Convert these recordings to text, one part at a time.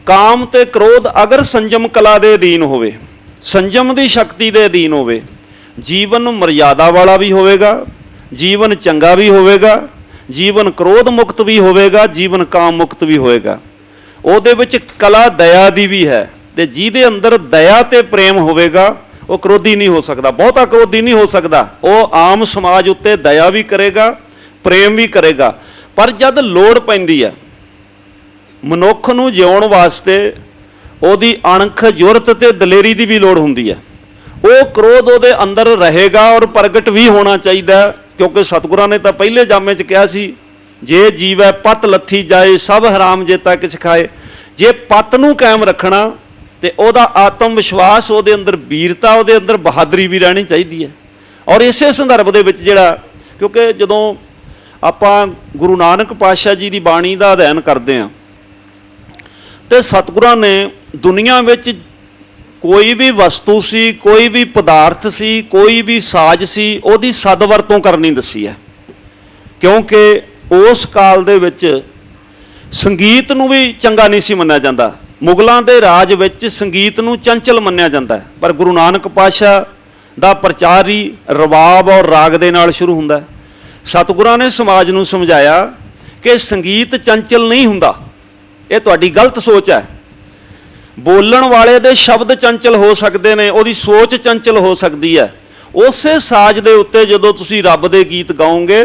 ਕਾਮ ਤੇ ਕ੍ਰੋਧ ਅਗਰ ਸੰਜਮ ਕਲਾ ਦੇ ਅਧੀਨ ਹੋਵੇ, ਸੰਜਮ ਦੀ ਸ਼ਕਤੀ ਦੇ ਅਧੀਨ ਹੋਵੇ, ਜੀਵਨ ਮਰਿਆਦਾ ਵਾਲਾ ਵੀ ਹੋਵੇਗਾ, ਜੀਵਨ ਚੰਗਾ ਵੀ ਹੋਵੇਗਾ, ਜੀਵਨ ਕ੍ਰੋਧ ਮੁਕਤ ਵੀ ਹੋਵੇਗਾ, ਜੀਵਨ ਕਾਮ ਮੁਕਤ ਵੀ ਹੋਵੇਗਾ। ਉਹਦੇ ਵਿੱਚ ਕਲਾ ਦਇਆ ਦੀ ਵੀ ਹੈ, ਤੇ ਜਿਹਦੇ ਅੰਦਰ ਦਇਆ ਤੇ ਪ੍ਰੇਮ ਹੋਵੇਗਾ ਉਹ ਕ੍ਰੋਧੀ ਨਹੀਂ ਹੋ ਸਕਦਾ, ਬਹੁਤਾ ਕ੍ਰੋਧੀ ਨਹੀਂ ਹੋ ਸਕਦਾ। ਉਹ ਆਮ ਸਮਾਜ ਉੱਤੇ ਦਇਆ ਵੀ ਕਰੇਗਾ, ਪ੍ਰੇਮ ਵੀ ਕਰੇਗਾ। ਪਰ ਜਦ ਲੋੜ ਪੈਂਦੀ ਹੈ ਮਨੁੱਖ ਨੂੰ ਜਿਉਣ ਵਾਸਤੇ, ਉਹਦੀ ਅਣਖ, ਜੁਰਤ ਤੇ ਦਲੇਰੀ ਦੀ ਵੀ ਲੋੜ ਹੁੰਦੀ ਹੈ, ਉਹ ਕ੍ਰੋਧ ਉਹਦੇ ਅੰਦਰ ਰਹੇਗਾ ਔਰ ਪ੍ਰਗਟ ਵੀ ਹੋਣਾ ਚਾਹੀਦਾ। ਕਿਉਂਕਿ ਸਤਿਗੁਰਾਂ ਨੇ ਤਾਂ ਪਹਿਲੇ ਜਾਮੇ 'ਚ ਕਿਹਾ ਸੀ, ਜੇ ਜੀਵੈ ਪਤ ਲੱਥੀ ਜਾਏ ਸਭ ਹਰਾਮ ਜੇਤਾ ਕਿਛ ਖਾਏ। ਜੇ ਪਤ ਨੂੰ ਕਾਇਮ ਰੱਖਣਾ ਤੇ ਉਹਦਾ ਆਤਮ ਵਿਸ਼ਵਾਸ, ਉਹਦੇ ਅੰਦਰ ਵੀਰਤਾ, ਉਹਦੇ ਅੰਦਰ ਬਹਾਦਰੀ ਵੀ ਰਹਿਣੀ ਚਾਹੀਦੀ ਹੈ। ਔਰ ਇਸੇ ਸੰਦਰਭ ਦੇ ਵਿੱਚ ਜਿਹੜਾ, ਕਿਉਂਕਿ ਜਦੋਂ ਆਪਾਂ ਗੁਰੂ ਨਾਨਕ ਪਾਤਸ਼ਾਹ ਜੀ ਦੀ ਬਾਣੀ ਦਾ ਅਧਿਐਨ ਕਰਦੇ ਹਾਂ ਤੇ ਸਤਿਗੁਰਾਂ ਨੇ ਦੁਨੀਆ ਵਿੱਚ ਕੋਈ ਵੀ ਵਸਤੂ ਸੀ, ਕੋਈ ਵੀ ਪਦਾਰਥ ਸੀ, ਕੋਈ ਵੀ ਸਾਜ਼ ਸੀ, ਉਹਦੀ ਸਦਵਰਤੋਂ ਕਰਨੀ ਦੱਸੀ ਹੈ। ਕਿਉਂਕਿ ਉਸ ਕਾਲ ਦੇ ਵਿੱਚ ਸੰਗੀਤ ਨੂੰ ਵੀ ਚੰਗਾ ਨਹੀਂ ਸੀ ਮੰਨਿਆ ਜਾਂਦਾ। ਮੁਗਲਾਂ ਦੇ ਰਾਜ ਵਿੱਚ ਸੰਗੀਤ ਨੂੰ ਚੰਚਲ ਮੰਨਿਆ ਜਾਂਦਾ ਹੈ, ਪਰ ਗੁਰੂ ਨਾਨਕ ਪਾਤਸ਼ਾਹ ਦਾ ਪ੍ਰਚਾਰ ਹੀ ਰਵਾਬ ਔਰ ਰਾਗ ਦੇ ਨਾਲ ਸ਼ੁਰੂ ਹੁੰਦਾ ਹੈ। ਸਤਿਗੁਰਾਂ ਨੇ ਸਮਾਜ ਨੂੰ ਸਮਝਾਇਆ ਕਿ ਸੰਗੀਤ ਚੰਚਲ ਨਹੀਂ ਹੁੰਦਾ, ਇਹ ਤੁਹਾਡੀ ਗਲਤ ਸੋਚ ਹੈ। ਬੋਲਣ ਵਾਲੇ ਦੇ ਸ਼ਬਦ ਚੰਚਲ ਹੋ ਸਕਦੇ ਨੇ, ਉਹਦੀ ਸੋਚ ਚੰਚਲ ਹੋ ਸਕਦੀ ਹੈ। ਉਸੇ ਸਾਜ਼ ਦੇ ਉੱਤੇ ਜਦੋਂ ਤੁਸੀਂ ਰੱਬ ਦੇ ਗੀਤ ਗਾਓਗੇ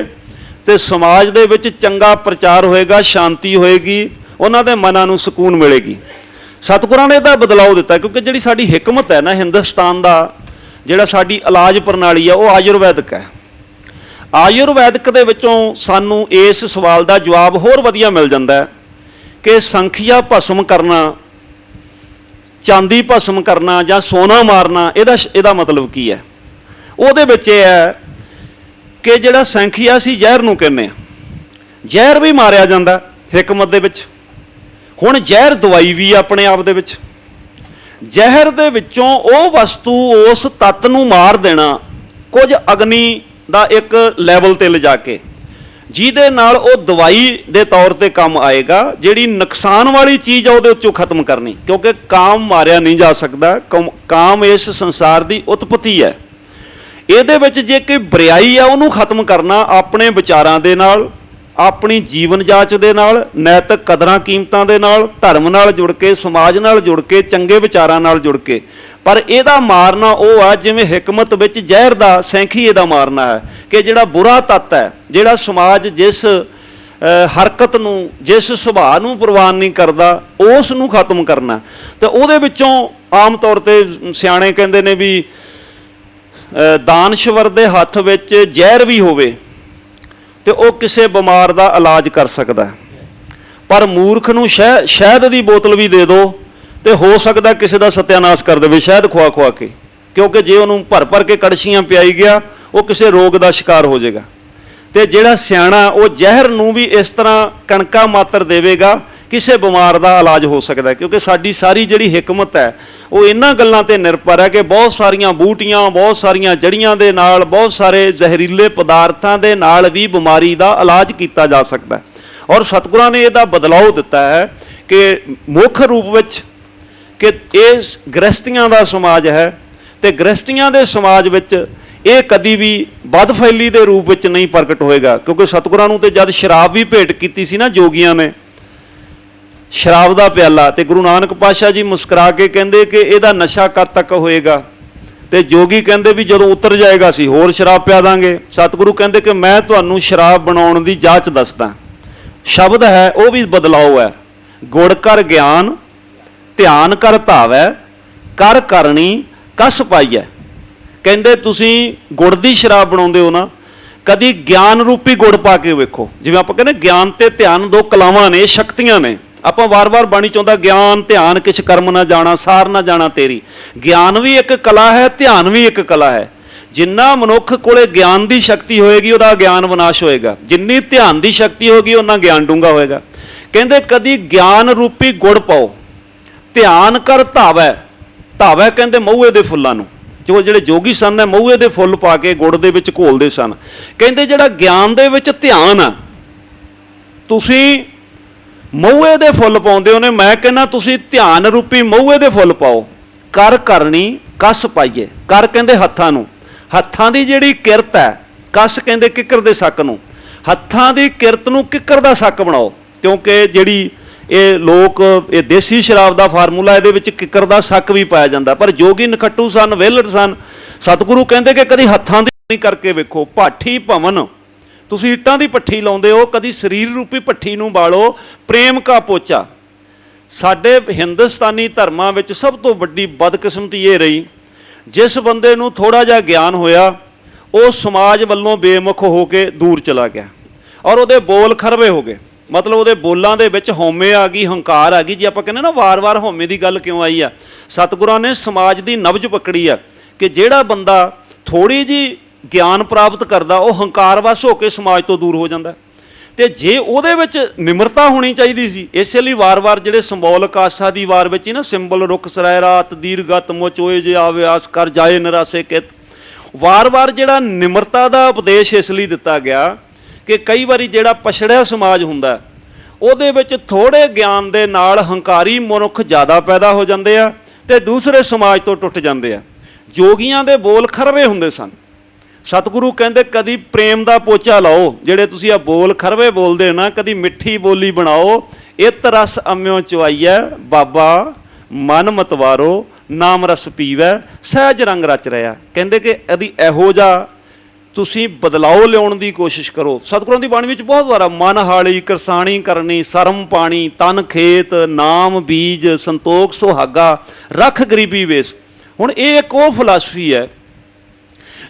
ਤੇ ਸਮਾਜ ਦੇ ਵਿੱਚ ਚੰਗਾ ਪ੍ਰਚਾਰ ਹੋਏਗਾ, ਸ਼ਾਂਤੀ ਹੋਏਗੀ, ਉਹਨਾਂ ਦੇ ਮਨਾਂ ਨੂੰ ਸਕੂਨ ਮਿਲੇਗੀ। ਸਤਿਗੁਰਾਂ ਨੇ ਇਹਦਾ ਬਦਲਾਅ ਦਿੱਤਾ, ਕਿਉਂਕਿ ਜਿਹੜੀ ਸਾਡੀ ਹਿਕਮਤ ਹੈ ਨਾ, ਹਿੰਦੁਸਤਾਨ ਦਾ ਜਿਹੜਾ ਸਾਡੀ ਇਲਾਜ ਪ੍ਰਣਾਲੀ ਆ, ਉਹ ਆਯੁਰਵੈਦਿਕ ਹੈ। ਆਯੁਰਵੈਦਿਕ ਦੇ ਵਿੱਚੋਂ ਸਾਨੂੰ ਇਸ ਸਵਾਲ ਦਾ ਜਵਾਬ ਹੋਰ ਵਧੀਆ ਮਿਲ ਜਾਂਦਾ ਕਿ ਸੰਖਿਆ ਭਸਮ ਕਰਨਾ, ਚਾਂਦੀ ਭਸਮ ਕਰਨਾ ਜਾਂ ਸੋਨਾ ਮਾਰਨਾ, ਇਹਦਾ ਮਤਲਬ ਕੀ ਹੈ। ਉਹਦੇ ਵਿੱਚ ਇਹ ਹੈ ਕਿ ਜਿਹੜਾ ਸੰਖਿਆ ਸੀ ਜ਼ਹਿਰ ਨੂੰ ਕਹਿੰਦੇ ਆ, ਜ਼ਹਿਰ ਵੀ ਮਾਰਿਆ ਜਾਂਦਾ ਹਿਕਮਤ ਦੇ ਵਿੱਚ। ਹੁਣ ਜ਼ਹਿਰ ਦਵਾਈ ਵੀ ਆਪਣੇ ਆਪ ਦੇ ਵਿੱਚ। ਜ਼ਹਿਰ ਦੇ ਵਿੱਚੋਂ ਉਹ ਵਸਤੂ, ਉਸ ਤੱਤ ਨੂੰ ਮਾਰ ਦੇਣਾ ਕੁਝ ਅਗਨੀ ਦਾ ਇੱਕ ਲੈਵਲ ਤੇ ਲਿਜਾ ਕੇ, ਜਿਹਦੇ ਨਾਲ ਉਹ ਦਵਾਈ ਦੇ ਤੌਰ ਤੇ ਕੰਮ ਆਏਗਾ। ਜਿਹੜੀ ਨੁਕਸਾਨ ਵਾਲੀ ਚੀਜ਼ ਆ ਉਹਦੇ ਵਿੱਚੋਂ ਖਤਮ ਕਰਨੀ, ਕਿਉਂਕਿ ਕਾਮ ਮਾਰਿਆ ਨਹੀਂ ਜਾ ਸਕਦਾ। ਕਾਮ ਇਸ ਸੰਸਾਰ ਦੀ ਉਤਪਤੀ ਹੈ। ਇਹਦੇ ਵਿੱਚ ਜੇ ਕੋਈ ਬੁਰਾਈ ਆ ਉਹਨੂੰ ਖਤਮ ਕਰਨਾ ਆਪਣੇ ਵਿਚਾਰਾਂ ਦੇ ਨਾਲ, ਆਪਣੀ ਜੀਵਨ ਜਾਚ ਦੇ ਨਾਲ, ਨੈਤਿਕ ਕਦਰਾਂ ਕੀਮਤਾਂ ਦੇ ਨਾਲ, ਧਰਮ ਨਾਲ ਜੁੜ ਕੇ, ਸਮਾਜ ਨਾਲ ਜੁੜ ਕੇ, ਚੰਗੇ ਵਿਚਾਰਾਂ ਨਾਲ ਜੁੜ ਕੇ। ਪਰ ਇਹਦਾ ਮਾਰਨਾ ਉਹ ਆ ਜਿਵੇਂ ਹਿਕਮਤ ਵਿੱਚ ਜ਼ਹਿਰ ਦਾ ਸੈਂਖੀਏ ਦਾ ਮਾਰਨਾ ਹੈ, ਕਿ ਜਿਹੜਾ ਬੁਰਾ ਤੱਤ ਹੈ, ਜਿਹੜਾ ਸਮਾਜ ਜਿਸ ਹਰਕਤ ਨੂੰ, ਜਿਸ ਸੁਭਾਅ ਨੂੰ ਪ੍ਰਵਾਨ ਨਹੀਂ ਕਰਦਾ, ਉਸ ਨੂੰ ਖਤਮ ਕਰਨਾ। ਤੇ ਉਹਦੇ ਵਿੱਚੋਂ ਆਮ ਤੌਰ ਤੇ ਸਿਆਣੇ ਕਹਿੰਦੇ ਨੇ ਵੀ ਦਾਨਸ਼ਵਰ ਦੇ ਹੱਥ ਵਿੱਚ ਜ਼ਹਿਰ ਵੀ ਹੋਵੇ ਤੇ ਉਹ ਕਿਸੇ ਬਿਮਾਰ ਦਾ ਇਲਾਜ ਕਰ ਸਕਦਾ, ਪਰ ਮੂਰਖ ਨੂੰ ਸ਼ਹਿਦ ਦੀ ਬੋਤਲ ਵੀ ਦੇ ਦਿਓ ਤੇ ਹੋ ਸਕਦਾ ਕਿਸੇ ਦਾ ਸਤਿਆਨਾਸ਼ ਕਰ ਦੇਵੇ ਸ਼ਹਿਦ ਖਵਾ ਖਵਾ ਕੇ। ਕਿਉਂਕਿ ਜੇ ਉਹਨੂੰ ਭਰ ਕੇ ਕੜਛੀਆਂ ਪਿਆਈ ਗਿਆ, ਉਹ ਕਿਸੇ ਰੋਗ ਦਾ ਸ਼ਿਕਾਰ ਹੋ ਜਾਏਗਾ। ਤੇ ਜਿਹੜਾ ਸਿਆਣਾ ਉਹ ਜ਼ਹਿਰ ਨੂੰ ਵੀ ਇਸ ਤਰ੍ਹਾਂ ਕਣਕਾ ਮਾਤਰ ਦੇਵੇਗਾ, ਕਿਸੇ ਬਿਮਾਰ ਦਾ ਇਲਾਜ ਹੋ ਸਕਦਾ। ਕਿਉਂਕਿ ਸਾਡੀ ਸਾਰੀ ਜਿਹੜੀ ਹਿਕਮਤ ਹੈ ਉਹ ਇਹਨਾਂ ਗੱਲਾਂ ਤੇ ਨਿਰਭਰ ਹੈ ਕਿ ਬਹੁਤ ਸਾਰੀਆਂ ਬੂਟੀਆਂ, ਬਹੁਤ ਸਾਰੀਆਂ ਜੜੀਆਂ ਦੇ ਨਾਲ, ਬਹੁਤ ਸਾਰੇ ਜ਼ਹਿਰੀਲੇ ਪਦਾਰਥਾਂ ਦੇ ਨਾਲ ਵੀ ਬਿਮਾਰੀ ਦਾ ਇਲਾਜ ਕੀਤਾ ਜਾ ਸਕਦਾ। ਔਰ ਸਤਿਗੁਰਾਂ ਨੇ ਇਹਦਾ ਬਦਲਾਅ ਦਿੱਤਾ ਹੈ ਕਿ ਮੁੱਖ ਰੂਪ ਵਿੱਚ ਕਿ ਇਹ ਗ੍ਰਸਤੀਆਂ ਦਾ ਸਮਾਜ ਹੈ, ਤੇ ਗ੍ਰਸਤੀਆਂ ਦੇ ਸਮਾਜ ਵਿੱਚ ਇਹ ਕਦੀ ਵੀ ਬਦਫੈਲੀ ਦੇ ਰੂਪ ਵਿੱਚ ਨਹੀਂ ਪ੍ਰਗਟ ਹੋਏਗਾ। ਕਿਉਂਕਿ ਸਤਿਗੁਰਾਂ ਨੂੰ ਤੇ ਜਦ ਸ਼ਰਾਬ ਵੀ ਭੇਟ ਕੀਤੀ ਸੀ ਨਾ ਜੋਗੀਆਂ ਨੇ, ਸ਼ਰਾਬ ਦਾ ਪਿਆਲਾ, ਤੇ ਗੁਰੂ ਨਾਨਕ ਪਾਤਸ਼ਾਹ ਜੀ ਮੁਸਕਰਾ ਕੇ ਕਹਿੰਦੇ ਕਿ ਇਹਦਾ ਨਸ਼ਾ ਕਦ ਤੱਕ ਹੋਏਗਾ। ਤੇ ਜੋਗੀ ਕਹਿੰਦੇ ਵੀ ਜਦੋਂ ਉਤਰ ਜਾਏਗਾ ਅਸੀਂ ਹੋਰ ਸ਼ਰਾਬ ਪਿਆ ਦਾਂਗੇ। ਸਤਿਗੁਰੂ ਕਹਿੰਦੇ ਕਿ ਮੈਂ ਤੁਹਾਨੂੰ ਸ਼ਰਾਬ ਬਣਾਉਣ ਦੀ ਜਾਂਚ ਦੱਸਦਾ। ਸ਼ਬਦ ਹੈ ਉਹ ਵੀ ਬਦਲਾਓ ਹੈ। ਗੁੜ ਕਰ ਗਿਆਨ, ਧਿਆਨ ਕਰ ਧਾਵੈ, ਕਰ ਕਰਨੀ ਕਸ ਪਾਈਐ। ਕਹਿੰਦੇ ਤੁਸੀਂ ਗੁੜ ਦੀ ਸ਼ਰਾਬ ਬਣਾਉਂਦੇ ਹੋ ਨਾ, ਕਦੀ ਗਿਆਨ ਰੂਪੀ ਗੁੜ ਪਾ ਕੇ ਵੇਖੋ। ਜਿਵੇਂ ਆਪਾਂ ਕਹਿੰਦੇ ਗਿਆਨ ਤੇ ਧਿਆਨ ਦੋ ਕਲਾਵਾਂ ਨੇ, ਸ਼ਕਤੀਆਂ ਨੇ। ਆਪਾਂ ਵਾਰ-ਵਾਰ ਬਾਣੀ ਚਾਹੁੰਦਾ ਗਿਆਨ ਧਿਆਨ ਕਿਛ ਕਰਮ ਨਾ ਜਾਣਾ, ਸਾਰ ਨਾ ਜਾਣਾ ਤੇਰੀ। ਗਿਆਨ ਵੀ ਇੱਕ ਕਲਾ ਹੈ, ਧਿਆਨ ਵੀ ਇੱਕ ਕਲਾ ਹੈ। ਜਿੰਨਾ ਮਨੁੱਖ ਕੋਲੇ ਗਿਆਨ ਦੀ ਸ਼ਕਤੀ ਹੋਏਗੀ ਉਹਦਾ ਗਿਆਨ ਵਿਨਾਸ਼ ਹੋਏਗਾ, ਜਿੰਨੀ ਧਿਆਨ ਦੀ ਸ਼ਕਤੀ ਹੋਏਗੀ ਉਹਨਾਂ ਗਿਆਨ ਡੂੰਘਾ ਹੋਏਗਾ। ਕਹਿੰਦੇ ਕਦੀ ਗਿਆਨ ਰੂਪੀ ਗੁੜ ਪਾਓ, ਧਿਆਨ ਕਰ ਧਾਵੈ। ਧਾਵੈ ਕਹਿੰਦੇ ਮਹੂਏ ਦੇ ਫੁੱਲਾਂ ਨੂੰ, ਜੋ ਜਿਹੜੇ ਜੋਗੀ ਸਨ ਨੇ ਮਹੂਏ ਦੇ ਫੁੱਲ ਪਾ ਕੇ ਗੁੜ ਦੇ ਵਿੱਚ ਘੋਲਦੇ ਸਨ। ਕਹਿੰਦੇ ਜਿਹੜਾ ਗਿਆਨ ਦੇ ਵਿੱਚ ਧਿਆਨ ਆ, ਤੁਸੀਂ ਮਹੂਏ ਦੇ ਫੁੱਲ ਪਾਉਂਦੇ ਉਹਨੇ। ਮੈਂ ਕਹਿੰਦਾ ਤੁਸੀਂ ਧਿਆਨ ਰੂਪੀ ਮਹੂਏ ਦੇ ਫੁੱਲ ਪਾਓ। ਕਰ ਕਰਨੀ ਕਸ ਪਾਈਏ। ਕਰ ਕਹਿੰਦੇ ਹੱਥਾਂ ਨੂੰ, ਹੱਥਾਂ ਦੀ ਜਿਹੜੀ ਕਿਰਤ ਹੈ। ਕਸ ਕਹਿੰਦੇ ਕਿੱਕਰ ਦੇ ਸੱਕ ਨੂੰ। ਹੱਥਾਂ ਦੀ ਕਿਰਤ ਨੂੰ ਕਿੱਕਰ ਦਾ ਸੱਕ ਬਣਾਓ, ਕਿਉਂਕਿ ਜਿਹੜੀ ਇਹ ਲੋਕ ਇਹ ਦੇਸੀ ਸ਼ਰਾਬ ਦਾ ਫਾਰਮੂਲਾ, ਇਹਦੇ ਵਿੱਚ ਕਿੱਕਰ ਦਾ ਸੱਕ ਵੀ ਪਾਇਆ ਜਾਂਦਾ। ਪਰ ਜੋਗੀ ਨਖੱਟੂ ਸਨ, ਵਿਹਲੜ ਸਨ। ਸਤਿਗੁਰੂ ਕਹਿੰਦੇ ਕਿ ਕਦੀ ਹੱਥਾਂ ਦੀ ਨਹੀਂ ਕਰਕੇ ਵੇਖੋ। ਭਾਠੀ ਭਵਨ, ਤੁਸੀਂ ਇੱਟਾਂ ਦੀ ਭੱਠੀ ਲਾਉਂਦੇ ਹੋ, ਕਦੀ ਸਰੀਰ ਰੂਪੀ ਭੱਠੀ ਨੂੰ ਬਾਲੋ। ਪ੍ਰੇਮ ਕਾ ਪੋਚਾ। ਸਾਡੇ ਹਿੰਦੁਸਤਾਨੀ ਧਰਮਾਂ ਵਿੱਚ ਸਭ ਤੋਂ ਵੱਡੀ ਬਦਕਿਸਮਤੀ ਇਹ ਰਹੀ, ਜਿਸ ਬੰਦੇ ਨੂੰ ਥੋੜ੍ਹਾ ਜਿਹਾ ਗਿਆਨ ਹੋਇਆ ਉਹ ਸਮਾਜ ਵੱਲੋਂ ਬੇਮੁਖ ਹੋ ਕੇ ਦੂਰ ਚਲਾ ਗਿਆ, ਔਰ ਉਹਦੇ ਬੋਲ ਖਰਵੇ ਹੋ ਗਏ। ਮਤਲਬ ਉਹਦੇ ਬੋਲਾਂ ਦੇ ਵਿੱਚ ਹਉਮੈ ਆ ਗਈ, ਹੰਕਾਰ ਆ ਗਈ। ਜੇ ਆਪਾਂ ਕਹਿੰਦੇ ਨਾ ਵਾਰ-ਵਾਰ ਹਉਮੈ ਦੀ ਗੱਲ ਕਿਉਂ ਆਈ ਆ, ਸਤਿਗੁਰਾਂ ਨੇ ਸਮਾਜ ਦੀ ਨਬਜ਼ ਪਕੜੀ ਆ ਕਿ ਜਿਹੜਾ ਬੰਦਾ ਥੋੜ੍ਹੀ ਜਿਹੀ ਗਿਆਨ ਪ੍ਰਾਪਤ ਕਰਦਾ ਉਹ ਹੰਕਾਰ ਵਸ ਹੋ ਕੇ ਸਮਾਜ ਤੋਂ ਦੂਰ ਹੋ ਜਾਂਦਾ। ਤੇ ਜੇ ਉਹਦੇ ਵਿੱਚ ਨਿਮਰਤਾ ਹੋਣੀ ਚਾਹੀਦੀ ਸੀ, ਇਸੇ ਲਈ ਵਾਰ-ਵਾਰ ਜਿਹੜੇ ਸਿੰਬੋਲਿਕ ਆਸਾ ਦੀ ਵਾਰ ਵਿੱਚ ਹੀ ਨਾ, ਸਿੰਬਲ ਰੁੱਖ ਸਰਾਇ ਰਾਤ ਦੀਰਗਤ ਮੋਚੋਏ ਜੇ ਆਵਿਆਸ ਕਰ ਜਾਏ ਨਿਰਾਸੇ ਕਿਤ, ਵਾਰ-ਵਾਰ ਜਿਹੜਾ ਨਿਮਰਤਾ ਦਾ ਉਪਦੇਸ਼ ਇਸ ਲਈ ਦਿੱਤਾ ਗਿਆ ਕਿ ਕਈ ਵਾਰੀ ਜਿਹੜਾ ਪਛੜਿਆ ਸਮਾਜ ਹੁੰਦਾ ਉਹਦੇ ਵਿੱਚ ਥੋੜ੍ਹੇ ਗਿਆਨ ਦੇ ਨਾਲ ਹੰਕਾਰੀ ਮਨੁੱਖ ਜ਼ਿਆਦਾ ਪੈਦਾ ਹੋ ਜਾਂਦੇ ਆ ਤੇ ਦੂਸਰੇ ਸਮਾਜ ਤੋਂ ਟੁੱਟ ਜਾਂਦੇ ਆ। ਜੋਗੀਆਂ ਦੇ ਬੋਲ ਖਰਵੇ ਹੁੰਦੇ ਸਨ। ਸਤਿਗੁਰੂ ਕਹਿੰਦੇ ਕਦੀ ਪ੍ਰੇਮ ਦਾ ਪੋਚਾ ਲਾਓ। ਜਿਹੜੇ ਤੁਸੀਂ ਆ ਬੋਲ ਖਰਵੇ ਬੋਲਦੇ ਨਾ, ਕਦੀ ਮਿੱਠੀ ਬੋਲੀ ਬਣਾਓ। ਇਤ ਰਸ ਅੰਮਿਓ ਚੁਆਈਐ ਬਾਬਾ ਮਨ ਮਤਵਾਰੋ, ਨਾਮ ਰਸ ਪੀਵੈ ਸਹਿਜ ਰੰਗ ਰਚ ਰਿਹਾ। ਕਹਿੰਦੇ ਕਿ ਇਹਦੀ ਇਹੋ ਜਿਹਾ ਤੁਸੀਂ ਬਦਲਾਓ ਲਿਆਉਣ ਦੀ ਕੋਸ਼ਿਸ਼ ਕਰੋ। ਸਤਿਗੁਰਾਂ ਦੀ ਬਾਣੀ ਵਿੱਚ ਬਹੁਤ ਵਾਰ ਮਨ ਹਾਲੀ ਕਰਸਾਣੀ ਕਰਨੀ, ਸਰਮ ਪਾਣੀ ਤਨ ਖੇਤ, ਨਾਮ ਬੀਜ ਸੰਤੋਖ ਸੁਹਾਗਾ, ਰੱਖ ਗਰੀਬੀ ਵੇਸ। ਹੁਣ ਇਹ ਇੱਕ ਉਹ ਫਿਲਾਸਫੀ ਹੈ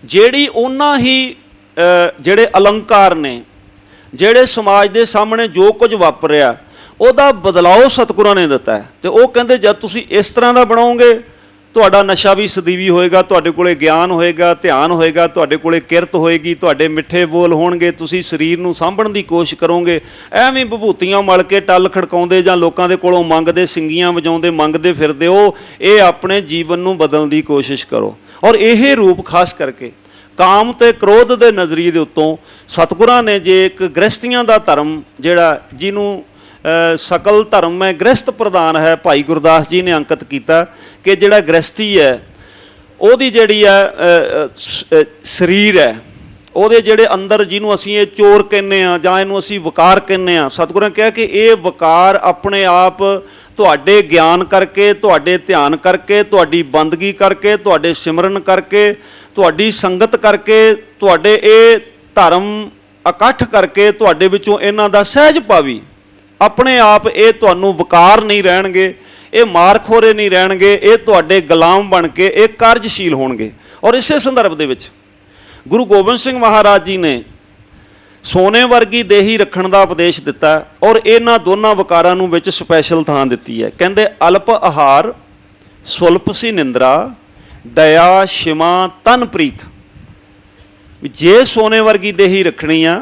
ਜਿਹੜੀ ਉਹਨਾਂ ਹੀ ਜਿਹੜੇ ਅਲੰਕਾਰ ਨੇ, ਜਿਹੜੇ ਸਮਾਜ ਦੇ ਸਾਹਮਣੇ ਜੋ ਕੁਝ ਵਾਪਰਿਆ ਉਹਦਾ ਬਦਲਾਓ ਸਤਿਗੁਰਾਂ ਨੇ ਦਿੱਤਾ ਹੈ। ਤੇ ਉਹ ਕਹਿੰਦੇ ਜਦ ਤੁਸੀਂ ਇਸ ਤਰ੍ਹਾਂ ਦਾ ਬਣਾਓਗੇ ਤੁਹਾਡਾ ਨਸ਼ਾ ਵੀ ਸਦੀਵੀ ਹੋਏਗਾ, ਤੁਹਾਡੇ ਕੋਲੇ ਗਿਆਨ ਹੋਏਗਾ, ਧਿਆਨ ਹੋਏਗਾ, ਤੁਹਾਡੇ ਕੋਲੇ ਕਿਰਤ ਹੋਏਗੀ, ਤੁਹਾਡੇ ਮਿੱਠੇ ਬੋਲ ਹੋਣਗੇ, ਤੁਸੀਂ ਸਰੀਰ ਨੂੰ ਸਾਂਭਣ ਦੀ ਕੋਸ਼ਿਸ਼ ਕਰੋਗੇ। ਐਵੇਂ ਵਿਭੂਤੀਆਂ ਮਲ ਕੇ ਟੱਲ ਖੜਕਾਉਂਦੇ ਜਾਂ ਲੋਕਾਂ ਦੇ ਕੋਲੋਂ ਮੰਗਦੇ, ਸਿੰਗੀਆਂ ਵਜਾਉਂਦੇ ਮੰਗਦੇ ਫਿਰਦੇ ਹੋ, ਇਹ ਆਪਣੇ ਜੀਵਨ ਨੂੰ ਬਦਲਣ ਦੀ ਕੋਸ਼ਿਸ਼ ਕਰੋ। ਔਰ ਇਹ ਰੂਪ ਖਾਸ ਕਰਕੇ ਕਾਮ ਤੇ ਕ੍ਰੋਧ ਦੇ ਨਜ਼ਰੀਏ ਦੇ ਉੱਤੋਂ ਸਤਿਗੁਰਾਂ ਨੇ ਜੇ ਇੱਕ ਗ੍ਰਸਤੀਆਂ ਦਾ ਧਰਮ ਜਿਹੜਾ ਜਿਹਨੂੰ ਸਕਲ ਧਰਮ ਹੈ ਗ੍ਰਸਤ ਪ੍ਰਧਾਨ ਹੈ, ਭਾਈ ਗੁਰਦਾਸ ਜੀ ਨੇ ਅੰਕਿਤ ਕੀਤਾ ਕਿ ਜਿਹੜਾ ਗ੍ਰਸਤੀ ਹੈ ਉਹਦੀ ਜਿਹੜੀ ਹੈ ਸਰੀਰ ਹੈ, ਉਹਦੇ ਜਿਹੜੇ ਅੰਦਰ ਜਿਹਨੂੰ ਅਸੀਂ ਇਹ ਚੋਰ ਕਹਿੰਦੇ ਹਾਂ ਜਾਂ ਇਹਨੂੰ ਅਸੀਂ ਵਕਾਰ ਕਹਿੰਦੇ ਹਾਂ, ਸਤਿਗੁਰਾਂ ਕਿਹਾ ਕਿ ਇਹ ਵਕਾਰ ਆਪਣੇ ਆਪ ਤੁਹਾਡੇ ਗਿਆਨ ਕਰਕੇ, ਤੁਹਾਡੇ ਧਿਆਨ ਕਰਕੇ, ਤੁਹਾਡੀ ਬੰਦਗੀ ਕਰਕੇ, ਤੁਹਾਡੇ ਸਿਮਰਨ ਕਰਕੇ, ਤੁਹਾਡੀ ਸੰਗਤ ਕਰਕੇ, ਤੁਹਾਡੇ ਇਹ ਧਰਮ ਇਕੱਠ ਕਰਕੇ ਤੁਹਾਡੇ ਵਿੱਚੋਂ ਇਹਨਾਂ ਦਾ ਸਹਿਜ ਪਾਵੀ ਆਪਣੇ ਆਪ ਇਹ ਤੁਹਾਨੂੰ ਵਕਾਰ ਨਹੀਂ ਰਹਿਣਗੇ, ਇਹ ਮਾਰਖੋਰੇ ਨਹੀਂ ਰਹਿਣਗੇ, ਇਹ ਤੁਹਾਡੇ ਗੁਲਾਮ ਬਣ ਕੇ ਇਹ ਕਾਰਜਸ਼ੀਲ ਹੋਣਗੇ। ਔਰ ਇਸੇ ਸੰਦਰਭ ਦੇ ਵਿੱਚ ਗੁਰੂ ਗੋਬਿੰਦ ਸਿੰਘ ਮਹਾਰਾਜ ਜੀ ਨੇ ਸੋਨੇ ਵਰਗੀ ਦੇਹੀ ਰੱਖਣ ਦਾ ਉਪਦੇਸ਼ ਦਿੱਤਾ ਔਰ ਇਹਨਾਂ ਦੋਨਾਂ ਵਕਾਰਾਂ ਨੂੰ ਵਿੱਚ ਸਪੈਸ਼ਲ ਥਾਂ ਦਿੱਤੀ ਹੈ। ਕਹਿੰਦੇ ਅਲਪ ਆਹਾਰ ਸੁਲਪ ਸੀ ਨਿੰਦਰਾ, ਦਇਆ ਸ਼ਿਮਾ ਤਨ ਪ੍ਰੀਤ। ਜੇ ਸੋਨੇ ਵਰਗੀ ਦੇਹੀ ਰੱਖਣੀ ਆ,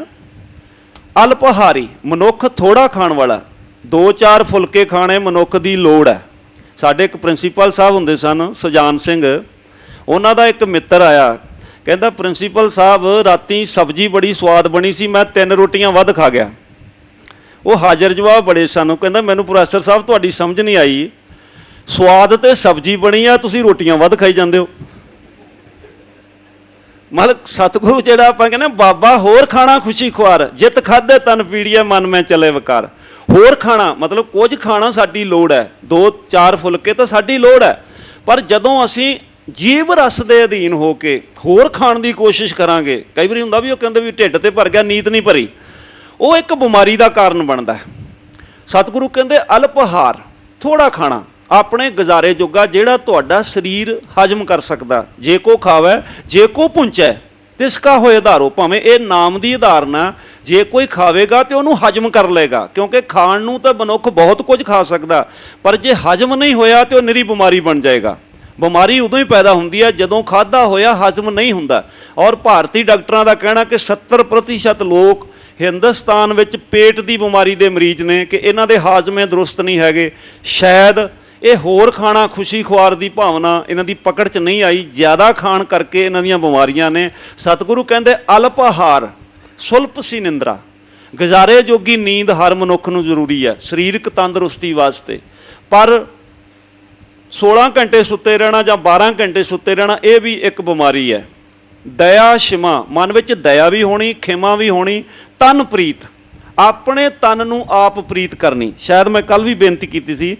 ਅਲਪਹਾਰੀ ਮਨੁੱਖ ਥੋੜ੍ਹਾ ਖਾਣ ਵਾਲਾ, 2-4 ਫੁਲਕੇ ਖਾਣੇ ਮਨੁੱਖ ਦੀ ਲੋੜ ਹੈ। ਸਾਡੇ ਇੱਕ ਪ੍ਰਿੰਸੀਪਲ ਸਾਹਿਬ ਹੁੰਦੇ ਸਨ ਸੁਜਾਨ ਸਿੰਘ, ਉਹਨਾਂ ਦਾ ਇੱਕ ਮਿੱਤਰ ਆਇਆ, ਕਹਿੰਦਾ ਪ੍ਰਿੰਸੀਪਲ ਸਾਹਿਬ ਰਾਤੀ ਸਬਜ਼ੀ ਬੜੀ ਸਵਾਦ ਬਣੀ ਸੀ, ਮੈਂ 3 ਰੋਟੀਆਂ ਵੱਧ ਖਾ ਗਿਆ। ਉਹ ਹਾਜ਼ਰ ਜਵਾਬ ਬੜੇ ਸਨ। ਕਹਿੰਦਾ ਮੈਨੂੰ ਪ੍ਰੋਫੈਸਰ ਸਾਹਿਬ ਤੁਹਾਡੀ ਸਮਝ ਨਹੀਂ ਆਈ, ਸਵਾਦ ਤੇ ਸਬਜ਼ੀ ਬਣੀ ਆ, ਤੁਸੀਂ ਰੋਟੀਆਂ ਵੱਧ ਖਾਈ ਜਾਂਦੇ ਹੋ। ਮਤਲਬ ਸਤਿਗੁਰੂ ਜਿਹੜਾ ਆਪਾਂ ਕਹਿੰਦੇ ਬਾਬਾ ਹੋਰ ਖਾਣਾ ਖੁਸ਼ੀ ਖੁਆਰ, ਜਿੱਤ ਖਾਧੇ ਤਨ ਪੀੜੀਏ ਮਨ ਮੈਂ ਚਲੇ ਵਕਾਰ। ਹੋਰ ਖਾਣਾ ਮਤਲਬ ਕੁਝ ਖਾਣਾ ਸਾਡੀ ਲੋੜ ਹੈ, 2-4 ਫੁਲਕੇ ਤਾਂ ਸਾਡੀ ਲੋੜ ਹੈ, ਪਰ ਜਦੋਂ ਅਸੀਂ ਜੀਵ ਰਸ ਦੇ ਅਧੀਨ ਹੋ ਕੇ ਹੋਰ ਖਾਣ ਦੀ ਕੋਸ਼ਿਸ਼ ਕਰਾਂਗੇ, ਕਈ ਵਾਰੀ ਹੁੰਦਾ ਵੀ ਉਹ ਕਹਿੰਦੇ ਵੀ ਢਿੱਡ ਤੇ ਭਰ ਗਿਆ ਨੀਤ ਨਹੀਂ ਭਰੀ, ਉਹ ਇੱਕ ਬਿਮਾਰੀ ਦਾ ਕਾਰਨ ਬਣਦਾ। ਸਤਿਗੁਰੂ ਕਹਿੰਦੇ ਅਲਪਹਾਰ ਥੋੜ੍ਹਾ ਖਾਣਾ ਆਪਣੇ ਗੁਜ਼ਾਰੇ ਜੋਗਾ, ਜਿਹੜਾ ਤੁਹਾਡਾ ਸਰੀਰ ਹਜਮ ਕਰ ਸਕਦਾ। ਜੇ ਕੋ ਖਾਵੇ ਜੇ ਕੋ ਪੁੰਚੈ ਤਿਸਕਾ ਹੋਏ ਆਧਾਰੋ। ਭਾਵੇਂ ਇਹ ਨਾਮ ਦੀ ਉਦਾਹਰਣ, ਜੇ ਕੋਈ ਖਾਵੇਗਾ ਤੇ ਉਹਨੂੰ ਹਜਮ ਕਰ ਲਏਗਾ, ਕਿਉਂਕਿ ਖਾਣ ਨੂੰ ਤਾਂ ਮਨੁੱਖ ਬਹੁਤ ਕੁਝ ਖਾ ਸਕਦਾ, ਪਰ ਜੇ ਹਜਮ ਨਹੀਂ ਹੋਇਆ ਤੇ ਉਹ ਨਿਰੀ ਬਿਮਾਰੀ ਬਣ ਜਾਏਗਾ। ਬਿਮਾਰੀ ਉਦੋਂ ਹੀ ਪੈਦਾ ਹੁੰਦੀ ਹੈ ਜਦੋਂ ਖਾਧਾ ਹੋਇਆ ਹਜ਼ਮ ਨਹੀਂ ਹੁੰਦਾ। ਔਰ ਭਾਰਤੀ ਡਾਕਟਰਾਂ ਦਾ ਕਹਿਣਾ ਕਿ 70% ਲੋਕ ਹਿੰਦੁਸਤਾਨ ਵਿੱਚ ਪੇਟ ਦੀ ਬਿਮਾਰੀ ਦੇ ਮਰੀਜ਼ ਨੇ, ਕਿ ਇਹਨਾਂ ਦੇ ਹਾਜ਼ਮੇ ਦਰੁਸਤ ਨਹੀਂ ਹੈਗੇ। ਸ਼ਾਇਦ ਇਹ ਹੋਰ ਖਾਣਾ ਖੁਸ਼ੀ ਖੁਆਰ ਦੀ ਭਾਵਨਾ ਇਹਨਾਂ ਦੀ ਪਕੜ 'ਚ ਨਹੀਂ ਆਈ, ਜ਼ਿਆਦਾ ਖਾਣ ਕਰਕੇ ਇਹਨਾਂ ਦੀਆਂ ਬਿਮਾਰੀਆਂ ਨੇ। ਸਤਿਗੁਰੂ ਕਹਿੰਦੇ ਅਲਪ ਆਹਾਰ ਸੁਲਪ ਸੀ ਨਿੰਦਰਾ, ਗੁਜ਼ਾਰੇ ਜੋਗੀ ਨੀਂਦ ਹਰ ਮਨੁੱਖ ਨੂੰ ਜ਼ਰੂਰੀ ਹੈ ਸਰੀਰਕ ਤੰਦਰੁਸਤੀ ਵਾਸਤੇ, ਪਰ 16 ਘੰਟੇ ਸੁੱਤੇ ਰਹਿਣਾ ਜਾਂ 12 ਘੰਟੇ ਸੁੱਤੇ ਰਹਿਣਾ ਇਹ ਵੀ ਇੱਕ ਬਿਮਾਰੀ ਹੈ। ਦਇਆ ਸ਼ਿਮਾ, ਮਨ ਵਿੱਚ ਦਇਆ ਵੀ ਹੋਣੀ, ਖਿਮਾ ਵੀ ਹੋਣੀ, ਤਨ ਪ੍ਰੀਤ, ਆਪਣੇ ਤਨ ਨੂੰ ਆਪ ਪ੍ਰੀਤ ਕਰਨੀ। ਸ਼ਾਇਦ ਮੈਂ ਕੱਲ੍ਹ ਵੀ ਬੇਨਤੀ ਕੀਤੀ ਸੀ,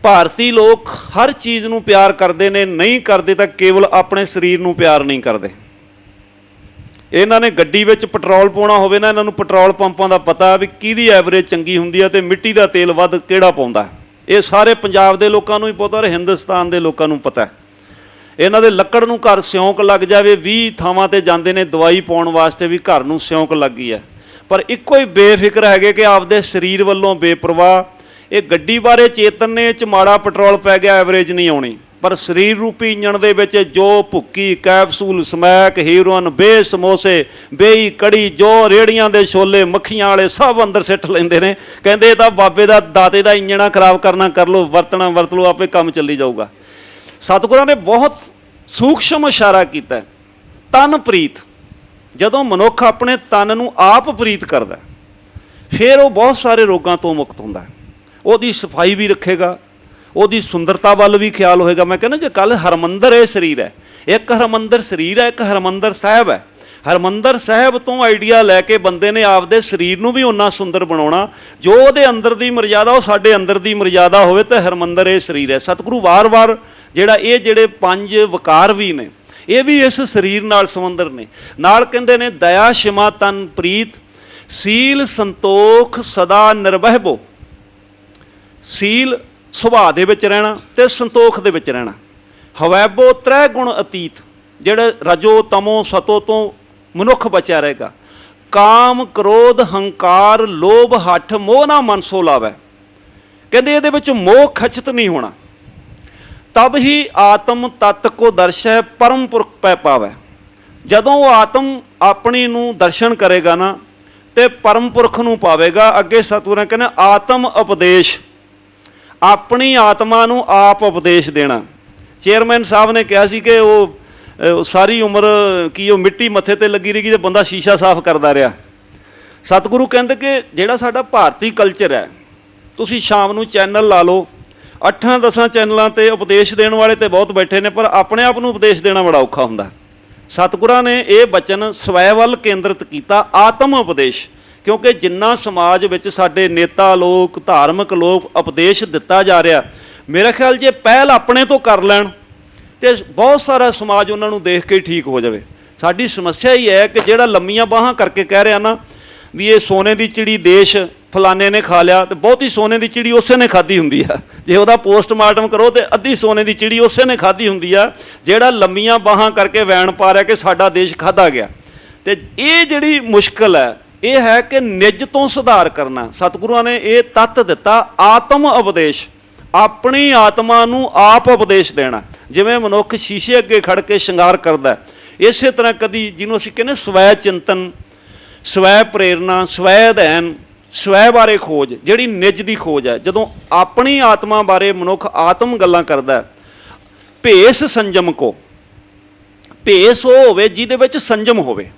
ਭਾਰਤੀ ਲੋਕ ਹਰ ਚੀਜ਼ ਨੂੰ ਪਿਆਰ ਕਰਦੇ ਨੇ, ਨਹੀਂ ਕਰਦੇ ਤਾਂ ਕੇਵਲ ਆਪਣੇ ਸਰੀਰ ਨੂੰ ਪਿਆਰ ਨਹੀਂ ਕਰਦੇ। ਇਹਨਾਂ ਨੇ ਗੱਡੀ ਵਿੱਚ ਪੈਟਰੋਲ ਪਾਉਣਾ ਹੋਵੇ ਨਾ, ਇਹਨਾਂ ਨੂੰ ਪੈਟਰੋਲ ਪੰਪਾਂ ਦਾ ਪਤਾ ਵੀ ਕਿਹਦੀ ਐਵਰੇਜ ਚੰਗੀ ਹੁੰਦੀ ਹੈ ਅਤੇ ਮਿੱਟੀ ਦਾ ਤੇਲ ਵੱਧ ਕਿਹੜਾ ਪਾਉਂਦਾ। ਇਹ ਸਾਰੇ ਪੰਜਾਬ ਦੇ ਲੋਕਾਂ ਨੂੰ ਹੀ ਪਤਾ, ਔਰ ਹਿੰਦੁਸਤਾਨ ਦੇ ਲੋਕਾਂ ਨੂੰ ਪਤਾ। ਇਹਨਾਂ ਦੇ ਲੱਕੜ ਨੂੰ ਘਰ ਸਿਉਂਕ ਲੱਗ ਜਾਵੇ, 20 ਥਾਵਾਂ 'ਤੇ ਜਾਂਦੇ ਨੇ ਦਵਾਈ ਪਾਉਣ ਵਾਸਤੇ ਵੀ ਘਰ ਨੂੰ ਸਿਉਂਕ ਲੱਗ ਗਈ ਹੈ, ਪਰ ਇੱਕੋ ਹੀ ਬੇਫਿਕਰ ਹੈਗੇ ਕਿ ਆਪਦੇ ਸਰੀਰ ਵੱਲੋਂ ਬੇਪਰਵਾਹ। ਇਹ ਗੱਡੀ ਬਾਰੇ ਚੇਤਨ ਨੇ, 'ਚ ਮਾੜਾ ਪੈਟਰੋਲ ਪੈ ਗਿਆ ਐਵਰੇਜ ਨਹੀਂ ਆਉਣੀ, ਪਰ ਸਰੀਰ ਰੂਪੀ ਇੰਜਣ ਦੇ ਵਿੱਚ ਜੋ ਭੁੱਕੀ, ਕੈਪਸੂਲ, ਸਮੈਕ, ਹੀਰੋਇਨ, ਬੇ ਸਮੋਸੇ, ਬੇਈ ਕੜੀ, ਜੋ ਰੇੜੀਆਂ ਦੇ ਛੋਲੇ, ਮੱਖੀਆਂ ਵਾਲੇ ਸਭ ਅੰਦਰ ਸਿੱਟ ਲੈਂਦੇ ਨੇ। ਕਹਿੰਦੇ ਇਹ ਤਾਂ ਬਾਬੇ ਦਾ ਦਾਤੇ ਦਾ ਇੰਜਣਾ ਖਰਾਬ ਕਰਨਾ ਕਰ ਲਓ, ਵਰਤਣਾ ਵਰਤ ਲਓ, ਆਪੇ ਕੰਮ ਚੱਲੀ ਜਾਊਗਾ। ਸਤਿਗੁਰਾਂ ਨੇ ਬਹੁਤ ਸੂਖਸ਼ਮ ਇਸ਼ਾਰਾ ਕੀਤਾ, ਤਨ ਪ੍ਰੀਤ। ਜਦੋਂ ਮਨੁੱਖ ਆਪਣੇ ਤਨ ਨੂੰ ਆਪ ਪ੍ਰੀਤ ਕਰਦਾ ਫਿਰ ਉਹ ਬਹੁਤ ਸਾਰੇ ਰੋਗਾਂ ਤੋਂ ਮੁਕਤ ਹੁੰਦਾ ਹੈ। ਉਹਦੀ ਸਫਾਈ ਵੀ ਰੱਖੇਗਾ, ਉਹਦੀ ਸੁੰਦਰਤਾ ਵੱਲ ਵੀ ਖਿਆਲ ਹੋਏਗਾ। ਮੈਂ ਕਹਿੰਦਾ ਜੇ ਕੱਲ੍ਹ ਹਰਮੰਦਰ ਇਹ ਸਰੀਰ ਹੈ, ਇੱਕ ਹਰਮੰਦਰ ਸਰੀਰ ਹੈ, ਇੱਕ ਹਰਮੰਦਰ ਸਾਹਿਬ ਹੈ। ਹਰਮੰਦਰ ਸਾਹਿਬ ਤੋਂ ਆਈਡੀਆ ਲੈ ਕੇ ਬੰਦੇ ਨੇ ਆਪਦੇ ਸਰੀਰ ਨੂੰ ਵੀ ਓਨਾ ਸੁੰਦਰ ਬਣਾਉਣਾ, ਜੋ ਉਹਦੇ ਅੰਦਰ ਦੀ ਮਰਜ਼ਾਦਾ ਉਹ ਸਾਡੇ ਅੰਦਰ ਦੀ ਮਰਜ਼ਾਦਾ ਹੋਵੇ, ਤਾਂ ਹਰਮੰਦਰ ਇਹ ਸਰੀਰ ਹੈ। ਸਤਿਗੁਰੂ ਵਾਰ-ਵਾਰ ਜਿਹੜੇ 5 ਵਕਾਰ ਵੀ ਨੇ ਇਹ ਵੀ ਇਸ ਸਰੀਰ ਨਾਲ ਸੰਬੰਧਰ ਨੇ। ਨਾਲ ਕਹਿੰਦੇ ਨੇ ਦਇਆ ਸ਼ਿਮਾ ਤਨ ਪ੍ਰੀਤ, ਸੀਲ ਸੰਤੋਖ ਸਦਾ ਨਿਰਵਹਿਬੋ। ਸੀਲ ਸੁਭਾਅ ਦੇ ਵਿੱਚ ਰਹਿਣਾ ਤੇ ਸੰਤੋਖ ਦੇ ਵਿੱਚ ਰਹਿਣਾ। ਹਵੈਬੋ 3 ਗੁਣ ਅਤੀਤ, ਜਿਹੜੇ ਰਜੋ ਤਮੋ ਸਤੋ ਤੋਂ ਮਨੁੱਖ ਬਚਿਆ ਰਹੇਗਾ। ਕਾਮ ਕ੍ਰੋਧ ਹੰਕਾਰ ਲੋਭ ਹੱਠ ਮੋਹ ਨਾ ਮਨ ਸੋ ਲਾਵੈ। ਕਹਿੰਦੇ ਇਹਦੇ ਵਿੱਚ ਮੋਹ ਖਚਤ ਨਹੀਂ ਹੋਣਾ। ਤਬ ਹੀ ਆਤਮ ਤਤ ਕੋ ਦਰਸ਼ੈ ਪਰਮ ਪੁਰਖ ਪੈ ਪਾਵੈ। ਜਦੋਂ ਉਹ ਆਤਮ ਆਪਣੀ ਨੂੰ ਦਰਸ਼ਨ ਕਰੇਗਾ ਨਾ ਤੇ ਪਰਮ ਪੁਰਖ ਨੂੰ ਪਾਵੇਗਾ। ਅੱਗੇ ਸਤਿਗੁਰਾਂ ਕਹਿੰਦੇ ਆਤਮ ਉਪਦੇਸ਼, ਆਪਣੀ ਆਤਮਾ ਨੂੰ ਆਪ ਉਪਦੇਸ਼ ਦੇਣਾ। ਚੇਅਰਮੈਨ ਸਾਹਿਬ ਨੇ ਕਿਹਾ ਸੀ ਕਿ ਉਹ ਸਾਰੀ ਉਮਰ ਕੀ ਉਹ ਮਿੱਟੀ ਮੱਥੇ 'ਤੇ ਲੱਗੀ ਰਹੀ ਤੇ ਬੰਦਾ ਸ਼ੀਸ਼ਾ ਸਾਫ਼ ਕਰਦਾ ਰਿਹਾ। ਸਤਿਗੁਰੂ ਕਹਿੰਦੇ ਕਿ ਜਿਹੜਾ ਸਾਡਾ ਭਾਰਤੀ ਕਲਚਰ ਹੈ, ਤੁਸੀਂ ਸ਼ਾਮ ਨੂੰ ਚੈਨਲ ਲਾ ਲਓ, 8-10 ਚੈਨਲਾਂ 'ਤੇ ਉਪਦੇਸ਼ ਦੇਣ ਵਾਲੇ ਤਾਂ ਬਹੁਤ ਬੈਠੇ ਨੇ, ਪਰ ਆਪਣੇ ਆਪ ਨੂੰ ਉਪਦੇਸ਼ ਦੇਣਾ ਬੜਾ ਔਖਾ ਹੁੰਦਾ। ਸਤਿਗੁਰਾਂ ਨੇ ਇਹ ਬਚਨ ਸਵੈ ਵੱਲ ਕੇਂਦਰਿਤ ਕੀਤਾ, ਆਤਮ ਉਪਦੇਸ਼। ਕਿਉਂਕਿ ਜਿੰਨਾ ਸਮਾਜ ਵਿੱਚ ਸਾਡੇ ਨੇਤਾ ਲੋਕ, ਧਾਰਮਿਕ ਲੋਕ ਉਪਦੇਸ਼ ਦਿੱਤਾ ਜਾ ਰਿਹਾ, ਮੇਰਾ ਖਿਆਲ ਜੇ ਪਹਿਲ ਆਪਣੇ ਤੋਂ ਕਰ ਲੈਣ ਤੇ ਬਹੁਤ ਸਾਰਾ ਸਮਾਜ ਉਹਨਾਂ ਨੂੰ ਦੇਖ ਕੇ ਠੀਕ ਹੋ ਜਾਵੇ। ਸਾਡੀ ਸਮੱਸਿਆ ਹੀ ਹੈ ਕਿ ਜਿਹੜਾ ਲੰਮੀਆਂ ਬਾਹਾਂ ਕਰਕੇ ਕਹਿ ਰਿਹਾ ਨਾ ਵੀ ਇਹ ਸੋਨੇ ਦੀ ਚਿੜੀ ਦੇਸ਼ ਫਲਾਣੇ ਨੇ ਖਾ ਲਿਆ, ਤੇ ਬਹੁਤੀ ਸੋਨੇ ਦੀ ਚਿੜੀ ਉਸੇ ਨੇ ਖਾਧੀ ਹੁੰਦੀ ਆ। ਜੇ ਉਹਦਾ ਪੋਸਟਮਾਰਟਮ ਕਰੋ ਤੇ ਅੱਧੀ ਸੋਨੇ ਦੀ ਚਿੜੀ ਉਸੇ ਨੇ ਖਾਧੀ ਹੁੰਦੀ ਆ, ਜਿਹੜਾ ਲੰਮੀਆਂ ਬਾਹਾਂ ਕਰਕੇ ਵੈਣ ਪਾ ਰਿਹਾ ਕਿ ਸਾਡਾ ਦੇਸ਼ ਖਾਧਾ ਗਿਆ। ਤੇ ਇਹ ਜਿਹੜੀ ਮੁਸ਼ਕਲ ਹੈ ਇਹ ਹੈ ਕਿ ਨਿੱਜ ਤੋਂ ਸੁਧਾਰ ਕਰਨਾ। ਸਤਿਗੁਰਾਂ ਨੇ ਇਹ ਤੱਤ ਦਿੱਤਾ, ਆਤਮ ਉਪਦੇਸ਼, ਆਪਣੀ ਆਤਮਾ ਨੂੰ ਆਪ ਉਪਦੇਸ਼ ਦੇਣਾ। ਜਿਵੇਂ ਮਨੁੱਖ ਸ਼ੀਸ਼ੇ ਅੱਗੇ ਖੜ ਕੇ ਸ਼ਿੰਗਾਰ ਕਰਦਾ, ਇਸੇ ਤਰ੍ਹਾਂ ਕਦੀ ਜਿਹਨੂੰ ਅਸੀਂ ਕਹਿੰਦੇ ਸਵੈ ਚਿੰਤਨ, ਸਵੈ ਪ੍ਰੇਰਨਾ, ਸਵੈ ਅਧਿਐਨ, ਸਵੈ ਬਾਰੇ ਖੋਜ, ਜਿਹੜੀ ਨਿੱਜ ਦੀ ਖੋਜ ਹੈ। ਜਦੋਂ ਆਪਣੀ ਆਤਮਾ ਬਾਰੇ ਮਨੁੱਖ ਆਤਮ ਗੱਲਾਂ ਕਰਦਾ, ਭੇਸ ਸੰਜਮ ਕੋ, ਭੇਸ ਉਹ ਹੋਵੇ ਜਿਹਦੇ ਵਿੱਚ ਸੰਜਮ ਹੋਵੇ।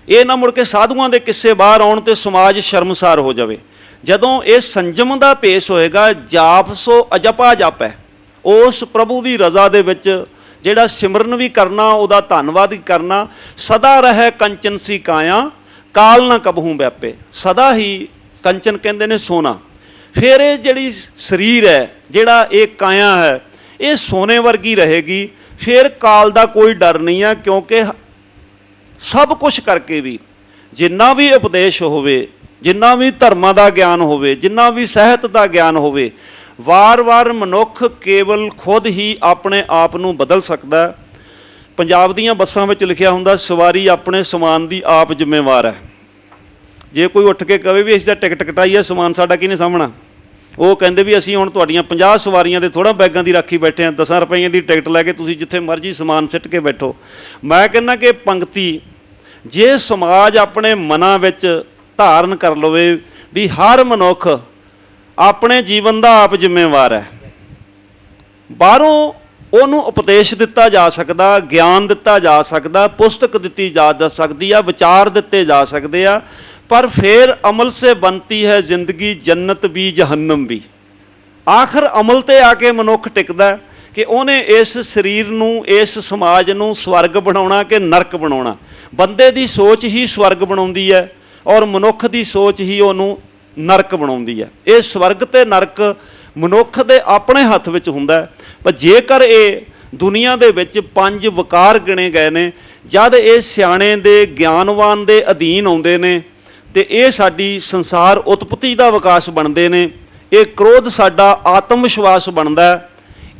ਇਹ ਨਾ ਮੁੜ ਕੇ ਸਾਧੂਆਂ ਦੇ ਕਿੱਸੇ ਬਾਹਰ ਆਉਣ ਤੇ ਸਮਾਜ ਸ਼ਰਮਸਾਰ ਹੋ ਜਾਵੇ। ਜਦੋਂ ਇਹ ਸੰਜਮ ਦਾ ਭੇਸ ਹੋਏਗਾ, ਜਾਪ ਸੋ ਅਜਪਾ ਜਾਪੈ, ਉਸ ਪ੍ਰਭੂ ਦੀ ਰਜ਼ਾ ਦੇ ਵਿੱਚ ਜਿਹੜਾ ਸਿਮਰਨ ਵੀ ਕਰਨਾ, ਉਹਦਾ ਧੰਨਵਾਦ ਵੀ ਕਰਨਾ। ਸਦਾ ਰਹਿ ਕੰਚਨ ਸੀ ਕਾਇਆ, ਕਾਲ ਨਾ ਕਬਹੂ ਵਿਆਪੇ। ਸਦਾ ਹੀ ਕੰਚਨ ਕਹਿੰਦੇ ਨੇ ਸੋਨਾ। ਫਿਰ ਇਹ ਜਿਹੜੀ ਸਰੀਰ ਹੈ, ਜਿਹੜਾ ਇਹ ਕਾਇਆ ਹੈ, ਇਹ ਸੋਨੇ ਵਰਗੀ ਰਹੇਗੀ। ਫਿਰ ਕਾਲ ਦਾ ਕੋਈ ਡਰ ਨਹੀਂ ਹੈ, ਕਿਉਂਕਿ ਸਭ ਕੁਝ ਕਰਕੇ ਵੀ ਜਿੰਨਾ ਵੀ ਉਪਦੇਸ਼ ਹੋਵੇ, ਜਿੰਨਾ ਵੀ ਧਰਮਾਂ ਦਾ ਗਿਆਨ ਹੋਵੇ, ਜਿੰਨਾ ਵੀ ਸਾਹਿਤ ਦਾ ਗਿਆਨ ਹੋਵੇ, ਵਾਰ-ਵਾਰ ਮਨੁੱਖ ਕੇਵਲ ਖੁਦ ਹੀ ਆਪਣੇ ਆਪ ਨੂੰ ਬਦਲ ਸਕਦਾ। ਪੰਜਾਬ ਦੀਆਂ ਬੱਸਾਂ ਵਿੱਚ ਲਿਖਿਆ ਹੁੰਦਾ, ਸਵਾਰੀ ਆਪਣੇ ਸਮਾਨ ਦੀ ਆਪ ਜ਼ਿੰਮੇਵਾਰ ਹੈ। ਜੇ ਕੋਈ ਉੱਠ ਕੇ ਕਹੇ ਵੀ ਅਸੀਂ ਤਾਂ ਟਿਕਟ ਕਟਾਈ ਹੈ, ਸਮਾਨ ਸਾਡਾ ਕਿਹਨੇ ਸਾਂਭਣਾ? ਉਹ ਕਹਿੰਦੇ ਵੀ ਅਸੀਂ ਹੁਣ ਤੁਹਾਡੀਆਂ 50 ਸਵਾਰੀਆਂ ਦੇ ਥੋੜ੍ਹਾ ਬੈਗਾਂ ਦੀ ਰਾਖੀ ਬੈਠੇ ਹਾਂ, 10 ਰੁਪਈਆਂ ਦੀ ਟਿਕਟ ਲੈ ਕੇ ਤੁਸੀਂ ਜਿੱਥੇ ਮਰਜ਼ੀ ਸਮਾਨ ਸਿੱਟ ਕੇ ਬੈਠੋ। ਮੈਂ ਕਹਿੰਦਾ ਕਿ ਪੰਕਤੀ ਜੇ ਸਮਾਜ ਆਪਣੇ ਮਨਾਂ ਵਿੱਚ ਧਾਰਨ ਕਰ ਲਵੇ ਵੀ ਹਰ ਮਨੁੱਖ ਆਪਣੇ ਜੀਵਨ ਦਾ ਆਪ ਜ਼ਿੰਮੇਵਾਰ ਹੈ, ਬਾਹਰੋਂ ਉਹਨੂੰ ਉਪਦੇਸ਼ ਦਿੱਤਾ ਜਾ ਸਕਦਾ, ਗਿਆਨ ਦਿੱਤਾ ਜਾ ਸਕਦਾ, ਪੁਸਤਕ ਦਿੱਤੀ ਜਾ ਸਕਦੀ ਆ, ਵਿਚਾਰ ਦਿੱਤੇ ਜਾ ਸਕਦੇ ਆ, पर फिर अमल से बनती है जिंदगी जन्नत भी जहन्नम भी। आखिर अमल ते आके मनुख टिकदा कि उन्हें इस शरीर नूं इस समाज नूं स्वर्ग बनाउणा कि नरक बनाउणा। बंदे दी सोच ही स्वर्ग बनाउंदी है और मनुख दी सोच ही उहनूं नरक बनाउंदी है। ये स्वर्ग ते नरक मनुख दे अपने हत्थ विच हुंदा है। पर जेकर ये दुनिया दे विच 5 वकार गिणे गए ने, जद ये सियाणे दे ज्ञानवान दे अधीन आउंदे ने ते ये साडी संसार उत्पत्ति दा विकास बनदे ने। ये क्रोध साडा आत्म विश्वास बनदा है।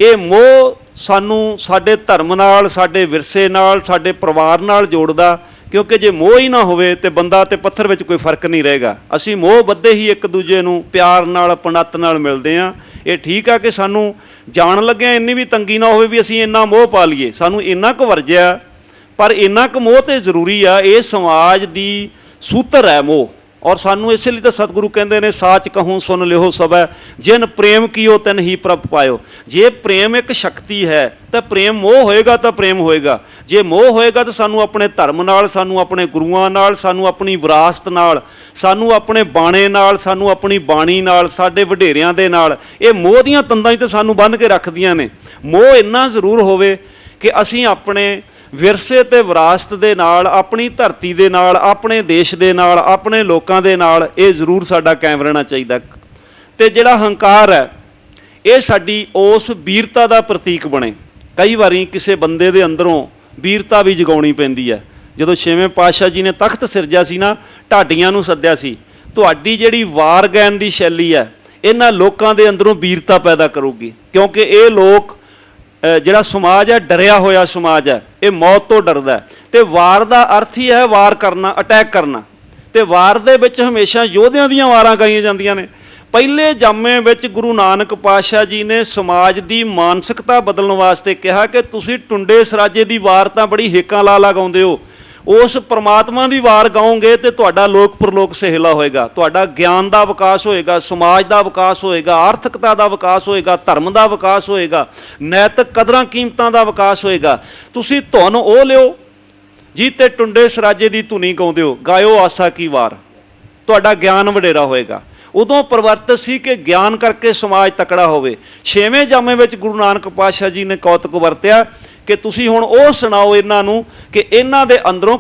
ये मोह सानू साडे धर्म नाल, साडे विरसे नाल, साडे परिवार नाल जोड़दा, क्योंकि जे मोह ही ना होवे ते बंदा ते पत्थर विच कोई फर्क नहीं रहेगा। असीं मोह बद्धे ही एक दूजे नूं प्यार नाल पनत नाल मिलदे आ। ये ठीक आ कि सानू जाण लग्गिया इन्नी भी तंगी ना होवे भी असीं इन्ना मोह पा लईए, सानू इन्ना क वरजिया, पर इन्ना क मोह ते जरूरी आ। ये समाज दी सूत्र है मोह। और सानू इस लिए तो सतगुरु कहते हैं साच कहूँ सुन लिहो सबै, जिन प्रेम कियो तिन ही प्रभ पायो। जे प्रेम एक शक्ति है तो प्रेम मोह होएगा तो प्रेम होएगा। जे मोह होएगा तो सानू अपने धर्म नाल, सानू अपने गुरुआं नाल, सानू अपनी विरासत नाल, सानू अपने बाणे नाल, सानू अपनी बाणी नाल, साडे वडेरियां दे नाल, ये मोह दीयां तंदां ही तो सानू बंध के रखदियां ने। मोह इन्ना जरूर होवे कि असीं अपने विरसे ते विरासत दे नाल, अपनी धरती दे नाल, अपने देश दे नाल, अपने लोकां दे नाल ये जरूर साडा कायम रहना चाहिए। ते जिहड़ा हंकार है ये साडी उस वीरता दा प्रतीक बने। कई वारी किसी बंदे दे अंदरों वीरता भी जगाउणी पैंदी है। जदों 6वें पातशाह जी ने तख्त सिरजिया सी ना, ढाਡੀਆਂ नूं सद्दिया सी, तुहाडी जिहड़ी वार गैन दी शैली है इन्हां लोकां दे अंदरों वीरता पैदा करूगी। क्योंकि ये लोग जिहड़ा समाज है डरिया होया समाज है, ये मौत तो डरदा है। ते वार दा अर्थ ही है वार करना, अटैक करना। ते वार दे विच हमेशा योधियां दीयां वारां गाईਆਂ ਜਾਂਦੀਆਂ ने। पहले जामे विच गुरु नानक पातशाह जी ने समाज की मानसिकता बदलने वास्ते कहा कि तुसीं टुंडे सराजे की वार तां बड़ी हेकां ला ला गाउंदे हो, उस परमात्मा की वार गाओगे तो तुहाडा लोक परलोक सहेला होएगा, तुहाडा ज्ञान का विकास होएगा, समाज का विकास होएगा, आर्थिकता का विकास होएगा, धर्म का विकास होएगा, नैतिक कदरां कीमतां का विकास होएगा। तुसीं धुन ओ लिओ जी ते टुंडे सराजे की धुनी गाउंदे हो, गायो आसा की वार, तुहाडा ज्ञान वडेरा होएगा। उदों परिवर्तन सी कि ज्ञान करके समाज तकड़ा होवे। 6वें जामे विच गुरु नानक पातशाह जी ने कौतक वरत्या कि तुसीं हुण ओह सुणाओ इन्हां नूं कि इन्हां दे अंदरों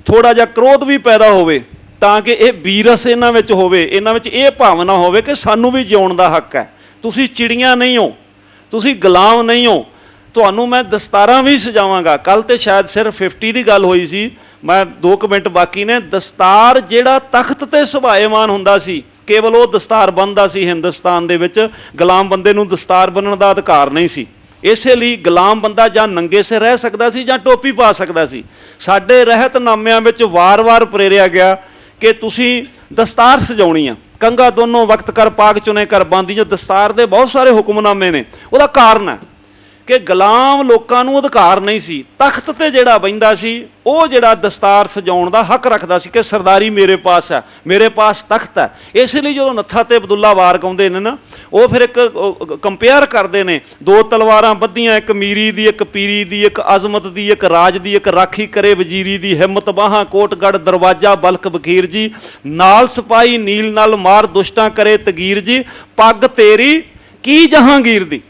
थोड़ा जिहा क्रोध भी पैदा होवे, तां कि इह वीरस इन्हां विच होवे, इन्हां विच इह भावना होवे कि सानूं भी जिउण दा हक है। तुसीं चिड़ियां नहीं हो, तुसीं गुलाम नहीं हो। तुहानूं मैं दस्तारां भी सजावांगा। कल ते शायद सिर्फ 50 की गल होई सी, मैं 2 मिनट बाकी ने। दस्तार जिहड़ा तख्त ते सुभाएमान हुंदा सी, केवल वो दस्तार बनता सी। हिंदुस्तान दे विच गुलाम बंदे नूं दस्तार बनण दा अधिकार नहीं सी। इसे लिए गुलाम बंदा जां नंगे से रह सकता सी जां टोपी पा सकता सी। साडे रहतनामिਆਂ विच वार-वार प्रेरिया गया कि तुसीं दस्तार सजाउणी आ, कंघा दोनों वक्त कर पाग चुने कर बांधी। जो दस्तार दे बहुत सारे हुक्मनामे ने, उहदा कारण है कि गुलाम लोकां नूं अधिकार नहीं सी। तख्त ते जिहड़ा बहिंदा सी ਉਹ ਜਿਹੜਾ ਦਸਤਾਰ ਸਜਾਉਣ ਦਾ ਹੱਕ ਰੱਖਦਾ ਸੀ ਕਿ ਸਰਦਾਰੀ ਮੇਰੇ ਪਾਸ ਹੈ, ਮੇਰੇ ਪਾਸ ਤਖਤ ਹੈ। ਇਸ ਲਈ ਜਦੋਂ ਨੱਥਾ ਤੇ ਅਬਦੁੱਲਾ ਵਾਰ ਗਾਉਂਦੇ ਨੇ ਨਾ, ਉਹ ਫਿਰ ਇੱਕ ਕੰਪੇਅਰ ਕਰਦੇ ਨੇ, 2 ਤਲਵਾਰਾਂ ਬੱਧੀਆਂ, ਇੱਕ ਮੀਰੀ ਦੀ, ਇੱਕ ਪੀਰੀ ਦੀ, ਇੱਕ ਅਜ਼ਮਤ ਦੀ, ਇੱਕ ਰਾਜ ਦੀ, ਇੱਕ ਰਾਖੀ ਕਰੇ ਵਜ਼ੀਰੀ ਦੀ, ਹਿੰਮਤ ਬਾਹਾਂ ਕੋਟਗੜ ਦਰਵਾਜ਼ਾ ਬਲਕ ਵਕੀਰ ਜੀ, ਨਾਲ ਸਿਪਾਹੀ ਨੀਲ ਨਾਲ ਮਾਰ ਦੁਸ਼ਟਾਂ ਕਰੇ ਤਗੀਰ ਜੀ, ਪੱਗ ਤੇਰੀ ਕੀ ਜਹਾਂਗੀਰ ਦੀ।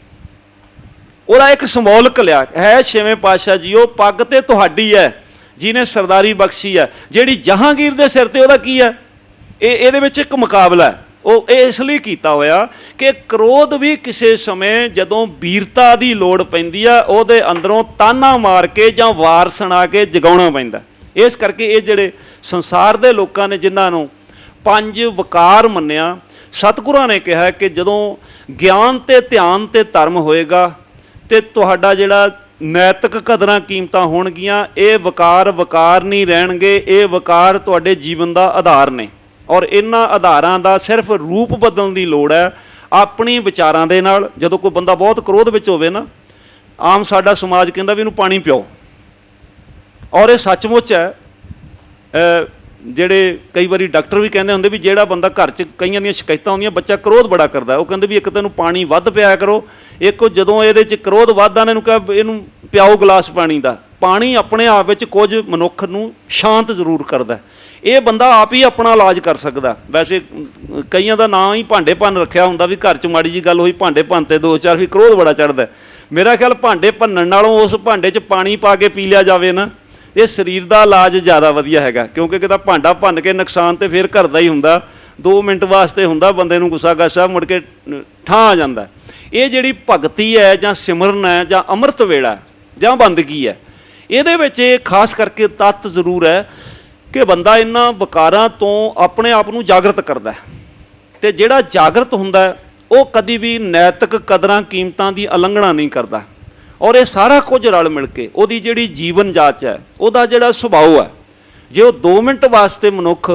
ਉਹਦਾ ਇੱਕ ਸਮੋਲਕ ਲਿਆ ਹੈ 6ਵੇਂ ਪਾਤਸ਼ਾਹ ਜੀ, ਉਹ ਪੱਗ ਤੇ ਤੁਹਾਡੀ ਹੈ ਜਿਹਨੇ ਸਰਦਾਰੀ ਬਖਸ਼ੀ ਹੈ, ਜਿਹੜੀ ਜਹਾਂਗੀਰ ਦੇ ਸਿਰ ਤੇ ਉਹਦਾ ਕੀ ਹੈ। ਇਹਦੇ ਵਿੱਚ ਇੱਕ ਮੁਕਾਬਲਾ ਹੈ। ਉਹ ਇਸ ਲਈ ਕੀਤਾ ਹੋਇਆ ਕਿ ਕ੍ਰੋਧ ਵੀ ਕਿਸੇ ਸਮੇਂ ਜਦੋਂ ਵੀਰਤਾ ਦੀ ਲੋੜ ਪੈਂਦੀ ਆ, ਉਹਦੇ ਅੰਦਰੋਂ ਤਾਨਾ ਮਾਰ ਕੇ ਜਾਂ ਵਾਰ ਸੁਣਾ ਕੇ ਜਗਾਉਣਾ ਪੈਂਦਾ। ਇਸ ਕਰਕੇ ਇਹ ਜਿਹੜੇ ਸੰਸਾਰ ਦੇ ਲੋਕਾਂ ਨੇ ਜਿਨ੍ਹਾਂ ਨੂੰ 5 ਵਕਾਰ ਮੰਨਿਆ, ਸਤਿਗੁਰਾਂ ਨੇ ਕਿਹਾ ਕਿ ਜਦੋਂ ਗਿਆਨ ਤੇ ਧਿਆਨ ਤੇ ਧਰਮ ਹੋਏਗਾ ਤੇ ਤੁਹਾਡਾ ਜਿਹੜਾ नैतिक कदरां कीमतां होणगियां, ये वकार वकार नहीं रहणगे, ये वकार तुहाडे जीवन का आधार ने। और इन्हां आधारां दा सिर्फ रूप बदलण दी लोड़ है अपनी विचारां दे नाल। जदों कोई बंदा बहुत क्रोध विच होवे ना, आम साडा समाज कहंदा भी इहनूं पानी पिओ, और ये सचमुच है। ਜਿਹੜੇ ਕਈ ਵਾਰੀ ਡਾਕਟਰ ਵੀ ਕਹਿੰਦੇ ਹੁੰਦੇ ਵੀ ਜਿਹੜਾ ਬੰਦਾ ਘਰ 'ਚ ਕਈਆਂ ਦੀਆਂ ਸ਼ਿਕਾਇਤਾਂ ਹੁੰਦੀਆਂ, ਬੱਚਾ ਕ੍ਰੋਧ ਬੜਾ ਕਰਦਾ, ਉਹ ਕਹਿੰਦੇ ਵੀ ਇੱਕ ਤੈਨੂੰ ਪਾਣੀ ਵੱਧ ਪਿਆਇਆ ਕਰੋ, ਇੱਕ ਜਦੋਂ ਇਹਦੇ 'ਚ ਕ੍ਰੋਧ ਵੱਧਦਾ ਇਹਨੂੰ ਕਹ ਇਹਨੂੰ ਪਿਆਓ ਗਲਾਸ ਪਾਣੀ ਦਾ। ਪਾਣੀ ਆਪਣੇ ਆਪ ਵਿੱਚ ਕੁਝ ਮਨੁੱਖ ਨੂੰ ਸ਼ਾਂਤ ਜ਼ਰੂਰ ਕਰਦਾ। ਇਹ ਬੰਦਾ ਆਪ ਹੀ ਆਪਣਾ ਇਲਾਜ ਕਰ ਸਕਦਾ। ਵੈਸੇ ਕਈਆਂ ਦਾ ਨਾਂ ਹੀ ਭਾਂਡੇ ਭੰਨ ਰੱਖਿਆ ਹੁੰਦਾ, ਵੀ ਘਰ 'ਚ ਮਾੜੀ ਜੀ ਗੱਲ ਹੋਈ ਭਾਂਡੇ ਭੰਨ ਤੇ 2-4 ਵੀ ਕ੍ਰੋਧ ਬੜਾ ਚੜ੍ਹਦਾ। ਮੇਰਾ ਖਿਆਲ ਭਾਂਡੇ ਭੰਨਣ ਨਾਲੋਂ ਉਸ ਭਾਂਡੇ 'ਚ ਪਾਣੀ ਪਾ ਕੇ ਪੀ ਲਿਆ ਜਾਵੇ ਨਾ, ਇਹ ਸਰੀਰ ਦਾ ਇਲਾਜ ਜ਼ਿਆਦਾ ਵਧੀਆ ਹੈਗਾ। ਕਿਉਂਕਿ ਕਿਤਾ ਭਾਂਡਾ ਭੰਨ ਕੇ ਨੁਕਸਾਨ ਤੇ ਫਿਰ ਘਰ ਦਾ ਹੀ ਹੁੰਦਾ, 2 ਮਿੰਟ ਵਾਸਤੇ ਹੁੰਦਾ, ਬੰਦੇ ਨੂੰ ਗੁੱਸਾ ਗਾਸਾ, ਮੁੜ ਕੇ ਠਾਂ ਆ ਜਾਂਦਾ। ਇਹ ਜਿਹੜੀ ਭਗਤੀ ਹੈ ਜਾਂ ਸਿਮਰਨ ਹੈ ਜਾਂ ਅੰਮ੍ਰਿਤ ਵੇਲਾ ਜਾਂ ਬੰਦਗੀ ਹੈ, ਇਹਦੇ ਵਿੱਚ ਇਹ ਖਾਸ ਕਰਕੇ ਤੱਤ ਜ਼ਰੂਰ ਹੈ ਕਿ ਬੰਦਾ ਇਹਨਾਂ ਵਿਕਾਰਾਂ ਤੋਂ ਆਪਣੇ ਆਪ ਨੂੰ ਜਾਗਰਤ ਕਰਦਾ, ਅਤੇ ਜਿਹੜਾ ਜਾਗਰਤ ਹੁੰਦਾ ਉਹ ਕਦੀ ਵੀ ਨੈਤਿਕ ਕਦਰਾਂ ਕੀਮਤਾਂ ਦੀ ਉਲੰਘਣਾ ਨਹੀਂ ਕਰਦਾ। ਔਰ ਇਹ ਸਾਰਾ ਕੁਝ ਰਲ ਮਿਲ ਕੇ ਉਹਦੀ ਜਿਹੜੀ ਜੀਵਨ ਜਾਚ ਹੈ, ਉਹਦਾ ਜਿਹੜਾ ਸੁਭਾਅ ਹੈ, ਜੇ ਉਹ 2 ਮਿੰਟ ਵਾਸਤੇ ਮਨੁੱਖ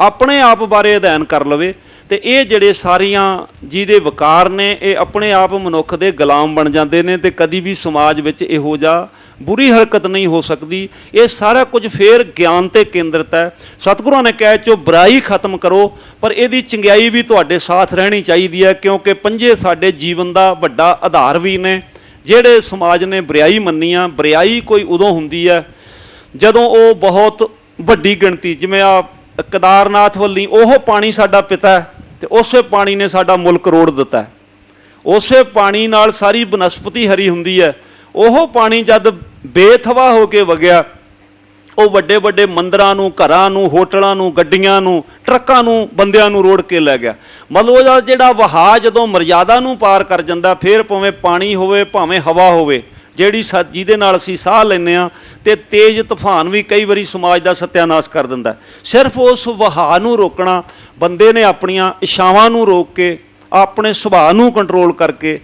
ਆਪਣੇ ਆਪ ਬਾਰੇ ਅਧਿਐਨ ਕਰ ਲਵੇ, ਤੇ ਇਹ ਜਿਹੜੇ ਸਾਰੀਆਂ ਜਿਹਦੇ ਵਿਕਾਰ ਨੇ ਇਹ ਆਪਣੇ ਆਪ ਮਨੁੱਖ ਦੇ ਗੁਲਾਮ ਬਣ ਜਾਂਦੇ ਨੇ, ਤੇ ਕਦੀ ਵੀ ਸਮਾਜ ਵਿੱਚ ਇਹੋ ਜਿਹਾ ਬੁਰੀ ਹਰਕਤ ਨਹੀਂ ਹੋ ਸਕਦੀ। ਇਹ ਸਾਰਾ ਕੁਝ ਫੇਰ ਗਿਆਨ ਤੇ ਕੇਂਦਰਿਤ ਹੈ। ਸਤਿਗੁਰਾਂ ਨੇ ਕਿਹਾ ਚੋ ਬੁਰਾਈ ਖਤਮ ਕਰੋ, ਪਰ ਇਹਦੀ ਚੰਗਿਆਈ ਵੀ ਤੁਹਾਡੇ ਸਾਥ ਰਹਿਣੀ ਚਾਹੀਦੀ ਹੈ, ਕਿਉਂਕਿ ਪੰਜੇ ਸਾਡੇ ਜੀਵਨ ਦਾ ਵੱਡਾ ਆਧਾਰ ਵੀ ਨੇ। ਜਿਹੜੇ ਸਮਾਜ ਨੇ ਬੁਰਾਈ ਮੰਨੀ ਆ, ਬੁਰਾਈ ਕੋਈ ਉਦੋਂ ਹੁੰਦੀ ਹੈ ਜਦੋਂ ਉਹ ਬਹੁਤ ਵੱਡੀ ਗਿਣਤੀ, ਜਿਵੇਂ ਆ ਕੇਦਾਰਨਾਥ ਵੱਲੀ ਉਹ ਪਾਣੀ ਸਾਡਾ ਪਿਤਾ ਹੈ, ਤੇ ਉਸੇ ਪਾਣੀ ਨੇ ਸਾਡਾ ਮੁਲਕ ਰੋੜ ਦਿੱਤਾ। ਉਸੇ ਪਾਣੀ ਨਾਲ ਸਾਰੀ ਬਨਸਪਤੀ ਹਰੀ ਹੁੰਦੀ ਹੈ। ਉਹ ਪਾਣੀ ਜਦ ਬੇਥਵਾ ਹੋ ਕੇ ਵਗਿਆ, ਉਹ ਵੱਡੇ ਵੱਡੇ ਮੰਦਰਾਂ ਨੂੰ, ਘਰਾਂ ਨੂੰ, ਹੋਟਲਾਂ ਨੂੰ, ਗੱਡੀਆਂ ਨੂੰ, ਟਰੱਕਾਂ ਨੂੰ, ਬੰਦਿਆਂ ਨੂੰ ਰੋੜ ਕੇ ਲੈ ਗਿਆ। ਮਤਲਬ ਉਹਦਾ ਜਿਹੜਾ ਵਹਾਅ ਜਦੋਂ ਮਰਜ਼ਾਦਾ ਨੂੰ ਪਾਰ ਕਰ ਜਾਂਦਾ, ਫਿਰ ਭਾਵੇਂ ਪਾਣੀ ਹੋਵੇ ਭਾਵੇਂ ਹਵਾ ਹੋਵੇ, ਜਿਹੜੀ ਜਿਹਦੇ ਨਾਲ ਅਸੀਂ ਸਾਹ ਲੈਂਦੇ ਹਾਂ, ਅਤੇ ਤੇਜ਼ ਤੂਫਾਨ ਵੀ ਕਈ ਵਾਰੀ ਸਮਾਜ ਦਾ ਸੱਤਿਆਨਾਸ਼ ਕਰ ਦਿੰਦਾ। ਸਿਰਫ ਉਸ ਵਹਾਅ ਨੂੰ ਰੋਕਣਾ, ਬੰਦੇ ਨੇ ਆਪਣੀਆਂ ਇੱਛਾਵਾਂ ਨੂੰ ਰੋਕ ਕੇ, ਆਪਣੇ ਸੁਭਾਅ ਨੂੰ ਕੰਟਰੋਲ ਕਰਕੇ,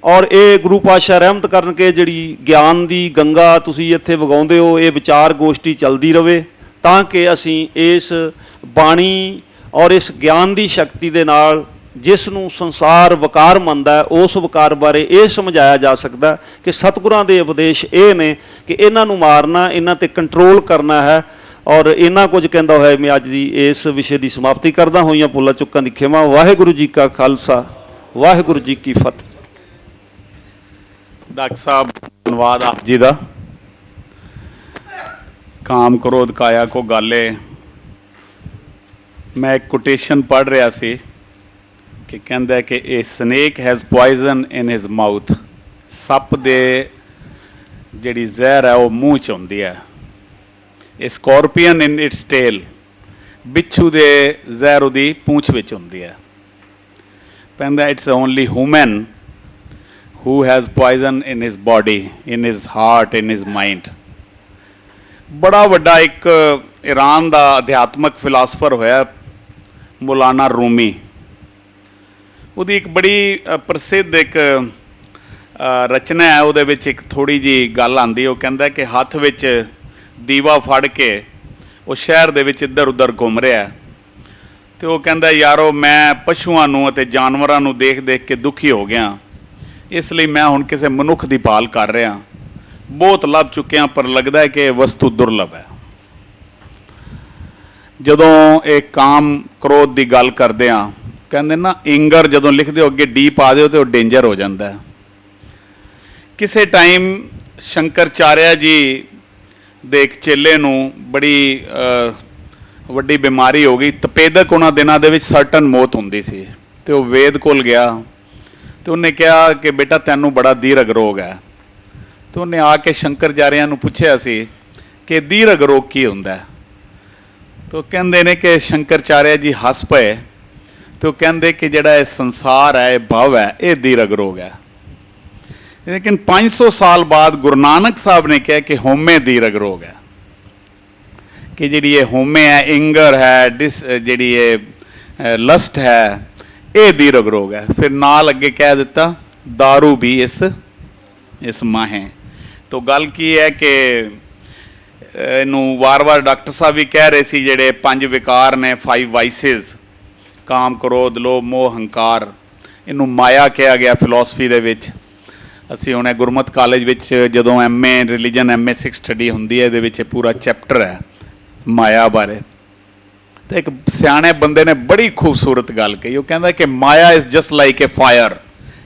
ਔਰ ਇਹ ਗੁਰੂ ਪਾਤਸ਼ਾਹ ਰਹਿਮਤ ਕਰਨ ਕੇ ਜਿਹੜੀ ਗਿਆਨ ਦੀ ਗੰਗਾ ਤੁਸੀਂ ਇੱਥੇ ਵਗਾਉਂਦੇ ਹੋ, ਇਹ ਵਿਚਾਰ ਗੋਸ਼ਟੀ ਚੱਲਦੀ ਰਹੇ, ਤਾਂ ਕਿ ਅਸੀਂ ਇਸ ਬਾਣੀ ਔਰ ਇਸ ਗਿਆਨ ਦੀ ਸ਼ਕਤੀ ਦੇ ਨਾਲ ਜਿਸ ਨੂੰ ਸੰਸਾਰ ਵਕਾਰ ਮੰਨਦਾ ਹੈ, ਉਸ ਵਕਾਰ ਬਾਰੇ ਇਹ ਸਮਝਾਇਆ ਜਾ ਸਕਦਾ ਕਿ ਸਤਿਗੁਰਾਂ ਦੇ ਉਪਦੇਸ਼ ਇਹ ਨੇ ਕਿ ਇਹਨਾਂ ਨੂੰ ਮਾਰਨਾ, ਇਹਨਾਂ 'ਤੇ ਕੰਟਰੋਲ ਕਰਨਾ ਹੈ। ਔਰ ਇਹਨਾਂ ਕੁਝ ਕਹਿੰਦਾ ਹੋਇਆ ਮੈਂ ਅੱਜ ਦੀ ਇਸ ਵਿਸ਼ੇ ਦੀ ਸਮਾਪਤੀ ਕਰਦਾ। ਹੋਈਆਂ ਭੁੱਲਾਂ ਚੁੱਕਾਂ ਦੀ ਖਿਮਾ। ਵਾਹਿਗੁਰੂ ਜੀ ਕਾ ਖਾਲਸਾ, ਵਾਹਿਗੁਰੂ ਜੀ ਕੀ ਫਤਿਹ। ਡਾਕਟਰ ਸਾਹਿਬ ਧੰਨਵਾਦ ਆਪ ਜੀ ਦਾ। ਕਾਮ ਕ੍ਰੋਧ ਕਾਇਆ ਕੋ ਗਾਲੇ, ਮੈਂ ਇੱਕ ਕੋਟੇਸ਼ਨ ਪੜ੍ਹ ਰਿਹਾ ਸੀ ਕਿ ਕਹਿੰਦਾ ਕਿ ਇਹ snake has poison in his mouth, ਸੱਪ ਦੇ ਜਿਹੜੀ ਜ਼ਹਿਰ ਹੈ ਉਹ ਮੂੰਹ 'ਚ ਹੁੰਦੀ ਹੈ। ਇਹ ਸਕੋਰਪੀਅਨ ਇਨ ਇਟਸ ਟੇਲ, ਬਿੱਛੂ ਦੇ ਜ਼ਹਿਰ ਉਹਦੀ ਪੂੰਛ ਵਿੱਚ ਹੁੰਦੀ ਹੈ। ਕਹਿੰਦਾ it's only human who has poison in his body, in his heart, in his mind। ਬੜਾ ਵੱਡਾ ਇੱਕ ਈਰਾਨ ਦਾ ਅਧਿਆਤਮਕ ਫਿਲਾਸਫਰ ਹੋਇਆ ਮੌਲਾਨਾ ਰੂਮੀ। ਉਹਦੀ ਇੱਕ ਬੜੀ ਪ੍ਰਸਿੱਧ ਇੱਕ ਰਚਨਾ ਹੈ, ਉਹਦੇ ਵਿੱਚ ਇੱਕ ਥੋੜ੍ਹੀ ਜਿਹੀ ਗੱਲ ਆਉਂਦੀ। ਉਹ ਕਹਿੰਦਾ ਕਿ ਹੱਥ ਵਿੱਚ ਦੀਵਾ ਫੜ ਕੇ ਉਹ ਸ਼ਹਿਰ ਦੇ ਵਿੱਚ ਇੱਧਰ ਉੱਧਰ ਘੁੰਮ ਰਿਹਾ, ਅਤੇ ਉਹ ਕਹਿੰਦਾ ਯਾਰੋ ਮੈਂ ਪਸ਼ੂਆਂ ਨੂੰ ਅਤੇ ਜਾਨਵਰਾਂ ਨੂੰ ਦੇਖ ਦੇਖ ਕੇ ਦੁਖੀ ਹੋ ਗਿਆ, ਇਸ ਲਈ ਮੈਂ ਹੁਣ ਕਿਸੇ ਮਨੁੱਖ ਦੀ ਭਾਲ ਕਰ ਰਿਹਾ। ਬਹੁਤ ਲੱਭ ਚੁੱਕਿਆ ਪਰ ਲੱਗਦਾ ਹੈ ਕਿ ਇਹ ਵਸਤੂ ਦੁਰਲਭ ਹੈ। ਜਦੋਂ ਇਹ ਕਾਮ ਕ੍ਰੋਧ ਦੀ ਗੱਲ ਕਰਦੇ ਹਾਂ, ਕਹਿੰਦੇ ਨਾ ਇੰਗਰ ਜਦੋਂ ਲਿਖਦੇ ਹੋ ਅੱਗੇ ਡੀ ਪਾ ਦਿਓ ਤਾਂ ਉਹ ਡੇਂਜਰ ਹੋ ਜਾਂਦਾ ਹੈ। ਕਿਸੇ ਟਾਈਮ ਸ਼ੰਕਰਚਾਰਿਆ ਜੀ ਦੇ ਇੱਕ ਚੇਲੇ ਨੂੰ ਬੜੀ ਵੱਡੀ ਬਿਮਾਰੀ ਹੋ ਗਈ। ਤਪੇਦਕ ਉਹਨਾਂ ਦਿਨਾਂ ਦੇ ਵਿੱਚ ਸਰਟਨ ਮੌਤ ਹੁੰਦੀ ਸੀ, ਅਤੇ ਉਹ ਵੇਦ ਕੋਲ ਗਿਆ ਅਤੇ ਉਹਨੇ ਕਿਹਾ ਕਿ ਬੇਟਾ ਤੈਨੂੰ ਬੜਾ ਦੀਰਘ ਰੋਗ ਹੈ। ਅਤੇ ਉਹਨੇ ਆ ਕੇ ਸ਼ੰਕਰਚਾਰਿਆਂ ਨੂੰ ਪੁੱਛਿਆ ਸੀ ਕਿ ਦੀਰਘ ਰੋਗ ਕੀ ਹੁੰਦਾ। ਅਤੇ ਉਹ ਕਹਿੰਦੇ ਨੇ ਕਿ ਸ਼ੰਕਰਚਾਰਿਆ ਜੀ ਹੱਸ ਪਏ, ਅਤੇ ਉਹ ਕਹਿੰਦੇ ਕਿ ਜਿਹੜਾ ਇਹ ਸੰਸਾਰ ਹੈ, ਇਹ ਭਵ ਹੈ, ਇਹ ਦੀਰਘ ਰੋਗ ਹੈ। ਲੇਕਿਨ 500 ਸਾਲ ਬਾਅਦ ਗੁਰੂ ਨਾਨਕ ਸਾਹਿਬ ਨੇ ਕਿਹਾ ਕਿ ਹਉਮੈ ਦੀਰਘ ਰੋਗ ਹੈ, ਕਿ ਜਿਹੜੀ ਇਹ ਹਉਮੈ ਹੈ, ਇੰਗਰ ਹੈ, ਜਿਹੜੀ ਇਹ ਲਸਟ ਹੈ, ਇਹ ਦੀਰਘ ਰੋਗ ਹੈ। ਫਿਰ ਨਾਲ ਅੱਗੇ ਕਹਿ ਦਿੱਤਾ ਦਾਰੂ ਵੀ ਇਸ ਮਾਹੇ। ਤੋ ਗੱਲ ਕੀ ਹੈ ਕਿ ਇਹਨੂੰ ਵਾਰ-ਵਾਰ ਡਾਕਟਰ ਸਾਹਿਬ ਵੀ ਕਹਿ ਰਹੇ ਸੀ ਜਿਹੜੇ 5 ਵਿਕਾਰ ਨੇ, 5 ਵਾਈਸਿਸ, ਕਾਮ ਕ੍ਰੋਧ ਲੋਭ ਮੋਹ ਹੰਕਾਰ, ਇਹਨੂੰ ਮਾਇਆ ਕਿਹਾ ਗਿਆ ਫਿਲਾਸਫੀ ਦੇ ਵਿੱਚ। ਅਸੀਂ ਹੁਣ ਗੁਰਮਤ ਕਾਲਜ ਵਿੱਚ ਜਦੋਂ MA ਰਿਲੀਜਨ MA6 ਸਟੱਡੀ ਹੁੰਦੀ ਹੈ, ਇਹਦੇ ਵਿੱਚ ਪੂਰਾ ਚੈਪਟਰ ਹੈ ਮਾਇਆ ਬਾਰੇ। ਤੇ ਇੱਕ ਸਿਆਣੇ ਬੰਦੇ ਨੇ ਬੜੀ ਖੂਬਸੂਰਤ ਗੱਲ ਕਹੀ। ਉਹ ਕਹਿੰਦਾ ਕਿ maya is just like a fire,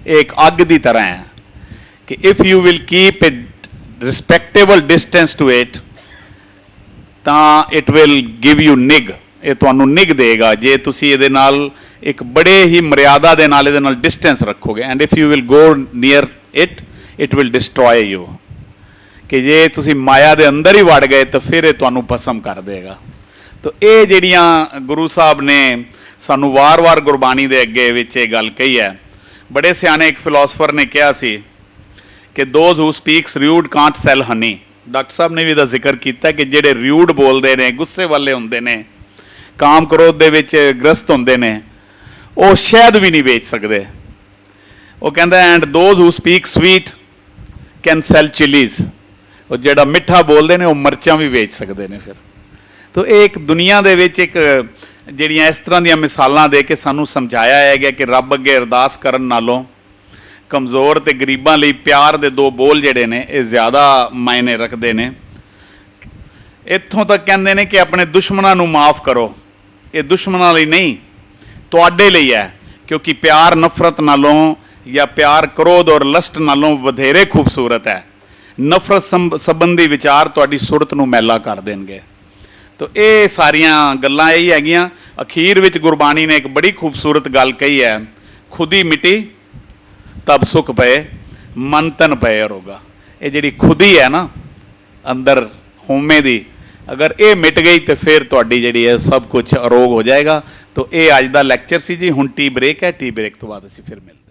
ਇਹ ਇੱਕ ਅੱਗ ਦੀ ਤਰ੍ਹਾਂ ਹੈ ਕਿ if you will keep a respectable distance to it, ਤਾਂ ਇਟ ਵਿਲ ਗਿਵ ਯੂ ਨਿਗ, ਇਹ ਤੁਹਾਨੂੰ ਨਿਗ ਦੇਗਾ ਜੇ ਤੁਸੀਂ ਇਹਦੇ ਨਾਲ ਇੱਕ ਬੜੇ ਹੀ ਮਰਿਆਦਾ ਦੇ ਨਾਲ ਇਹਦੇ ਨਾਲ ਡਿਸਟੈਂਸ ਰੱਖੋਗੇ। And if you will go near it will destroy you, ਕਿ ਜੇ ਤੁਸੀਂ ਮਾਇਆ ਦੇ ਅੰਦਰ ਹੀ ਵੜ ਗਏ ਤਾਂ ਫਿਰ ਇਹ ਤੁਹਾਨੂੰ ਭਸਮ ਕਰ ਦੇਗਾ। ਤਾਂ ਇਹ ਜਿਹੜੀਆਂ ਗੁਰੂ ਸਾਹਿਬ ਨੇ ਸਾਨੂੰ ਵਾਰ-ਵਾਰ ਗੁਰਬਾਣੀ ਦੇ ਅੱਗੇ ਵਿੱਚ ਇਹ ਗੱਲ ਕਹੀ ਹੈ। ਬੜੇ ਸਿਆਣੇ ਇੱਕ ਫਿਲਾਸਫਰ ਨੇ ਕਿਹਾ ਸੀ ਕਿ those who speak rude can't sell honey. Doctor ਸਾਹਿਬ ਨੇ ਵੀ ਇਹਦਾ ਜ਼ਿਕਰ ਕੀਤਾ ਕਿ ਜਿਹੜੇ ਰਿਊਡ ਬੋਲਦੇ ਨੇ, ਗੁੱਸੇ ਵਾਲੇ ਹੁੰਦੇ ਨੇ, ਕਾਮ ਕ੍ਰੋਧ ਦੇ ਵਿੱਚ ਗ੍ਰਸਤ ਹੁੰਦੇ ਨੇ, ਉਹ ਸ਼ਹਿਦ ਵੀ ਨਹੀਂ ਵੇਚ ਸਕਦੇ। ਉਹ ਕਹਿੰਦਾ and those who speak sweet can sell chillies, ਉਹ ਜਿਹੜਾ ਮਿੱਠਾ ਬੋਲਦੇ ਨੇ ਉਹ ਮਿਰਚਾਂ ਵੀ ਵੇਚ ਸਕਦੇ ਨੇ। ਫਿਰ ਤਾਂ ਇਹ ਇੱਕ ਦੁਨੀਆ ਦੇ ਵਿੱਚ ਇੱਕ ਜਿਹੜੀਆਂ ਇਸ ਤਰ੍ਹਾਂ ਦੀਆਂ ਮਿਸਾਲਾਂ ਦੇ ਕੇ ਸਾਨੂੰ ਸਮਝਾਇਆ ਹੈ ਗਿਆ ਕਿ ਰੱਬ ਅੱਗੇ ਅਰਦਾਸ ਕਰਨ ਨਾਲੋਂ ਕਮਜ਼ੋਰ ਤੇ ਗਰੀਬਾਂ ਲਈ ਪਿਆਰ ਦੇ ਦੋ ਬੋਲ ਜਿਹੜੇ ਨੇ ਇਹ ਜ਼ਿਆਦਾ ਮਾਇਨੇ ਰੱਖਦੇ ਨੇ। ਇੱਥੋਂ ਤੱਕ ਕਹਿੰਦੇ ਨੇ ਕਿ ਆਪਣੇ ਦੁਸ਼ਮਣਾਂ ਨੂੰ ਮਾਫ ਕਰੋ। ਇਹ ਦੁਸ਼ਮਣਾਂ ਲਈ ਨਹੀਂ, ਤੁਹਾਡੇ ਲਈ ਹੈ, ਕਿਉਂਕਿ ਪਿਆਰ ਨਫ਼ਰਤ ਨਾਲੋਂ ਜਾਂ ਪਿਆਰ ਕ੍ਰੋਧ ਔਰ ਲਸਟ ਨਾਲੋਂ ਵਧੇਰੇ ਖੂਬਸੂਰਤ ਹੈ। ਨਫ਼ਰਤ ਸੰਬੰਧੀ ਵਿਚਾਰ ਤੁਹਾਡੀ ਸੁਰਤ ਨੂੰ ਮੈਲਾ ਕਰ ਦੇਣਗੇ। ਤਾਂ ਇਹ ਸਾਰੀਆਂ ਗੱਲਾਂ ਇਹੀ ਹੈਗੀਆਂ। ਅਖੀਰ ਵਿੱਚ ਗੁਰਬਾਣੀ ਨੇ ਇੱਕ ਬੜੀ ਖੂਬਸੂਰਤ ਗੱਲ ਕਹੀ ਹੈ, ਖੁਦੀ ਮਿਟੀ ਤਬ ਸੁਖ ਪਏ ਮਨ ਤਨ ਪਏ ਅਰੋਗਾ। ਇਹ ਜਿਹੜੀ ਖੁਦੀ ਹੈ ਨਾ ਅੰਦਰ ਹੋਮੇ ਦੀ, ਅਗਰ ਇਹ ਮਿਟ ਗਈ ਤਾਂ ਫਿਰ ਤੁਹਾਡੀ ਜਿਹੜੀ ਹੈ ਸਭ ਕੁਝ ਅਰੋਗ ਹੋ ਜਾਏਗਾ। ਤਾਂ ਇਹ ਅੱਜ ਦਾ ਲੈਕਚਰ ਸੀ ਜੀ। ਹੁਣ ਟੀ ਬ੍ਰੇਕ ਹੈ, ਟੀ ਬ੍ਰੇਕ ਤੋਂ ਬਾਅਦ ਅਸੀਂ ਫਿਰ ਮਿਲਦੇ।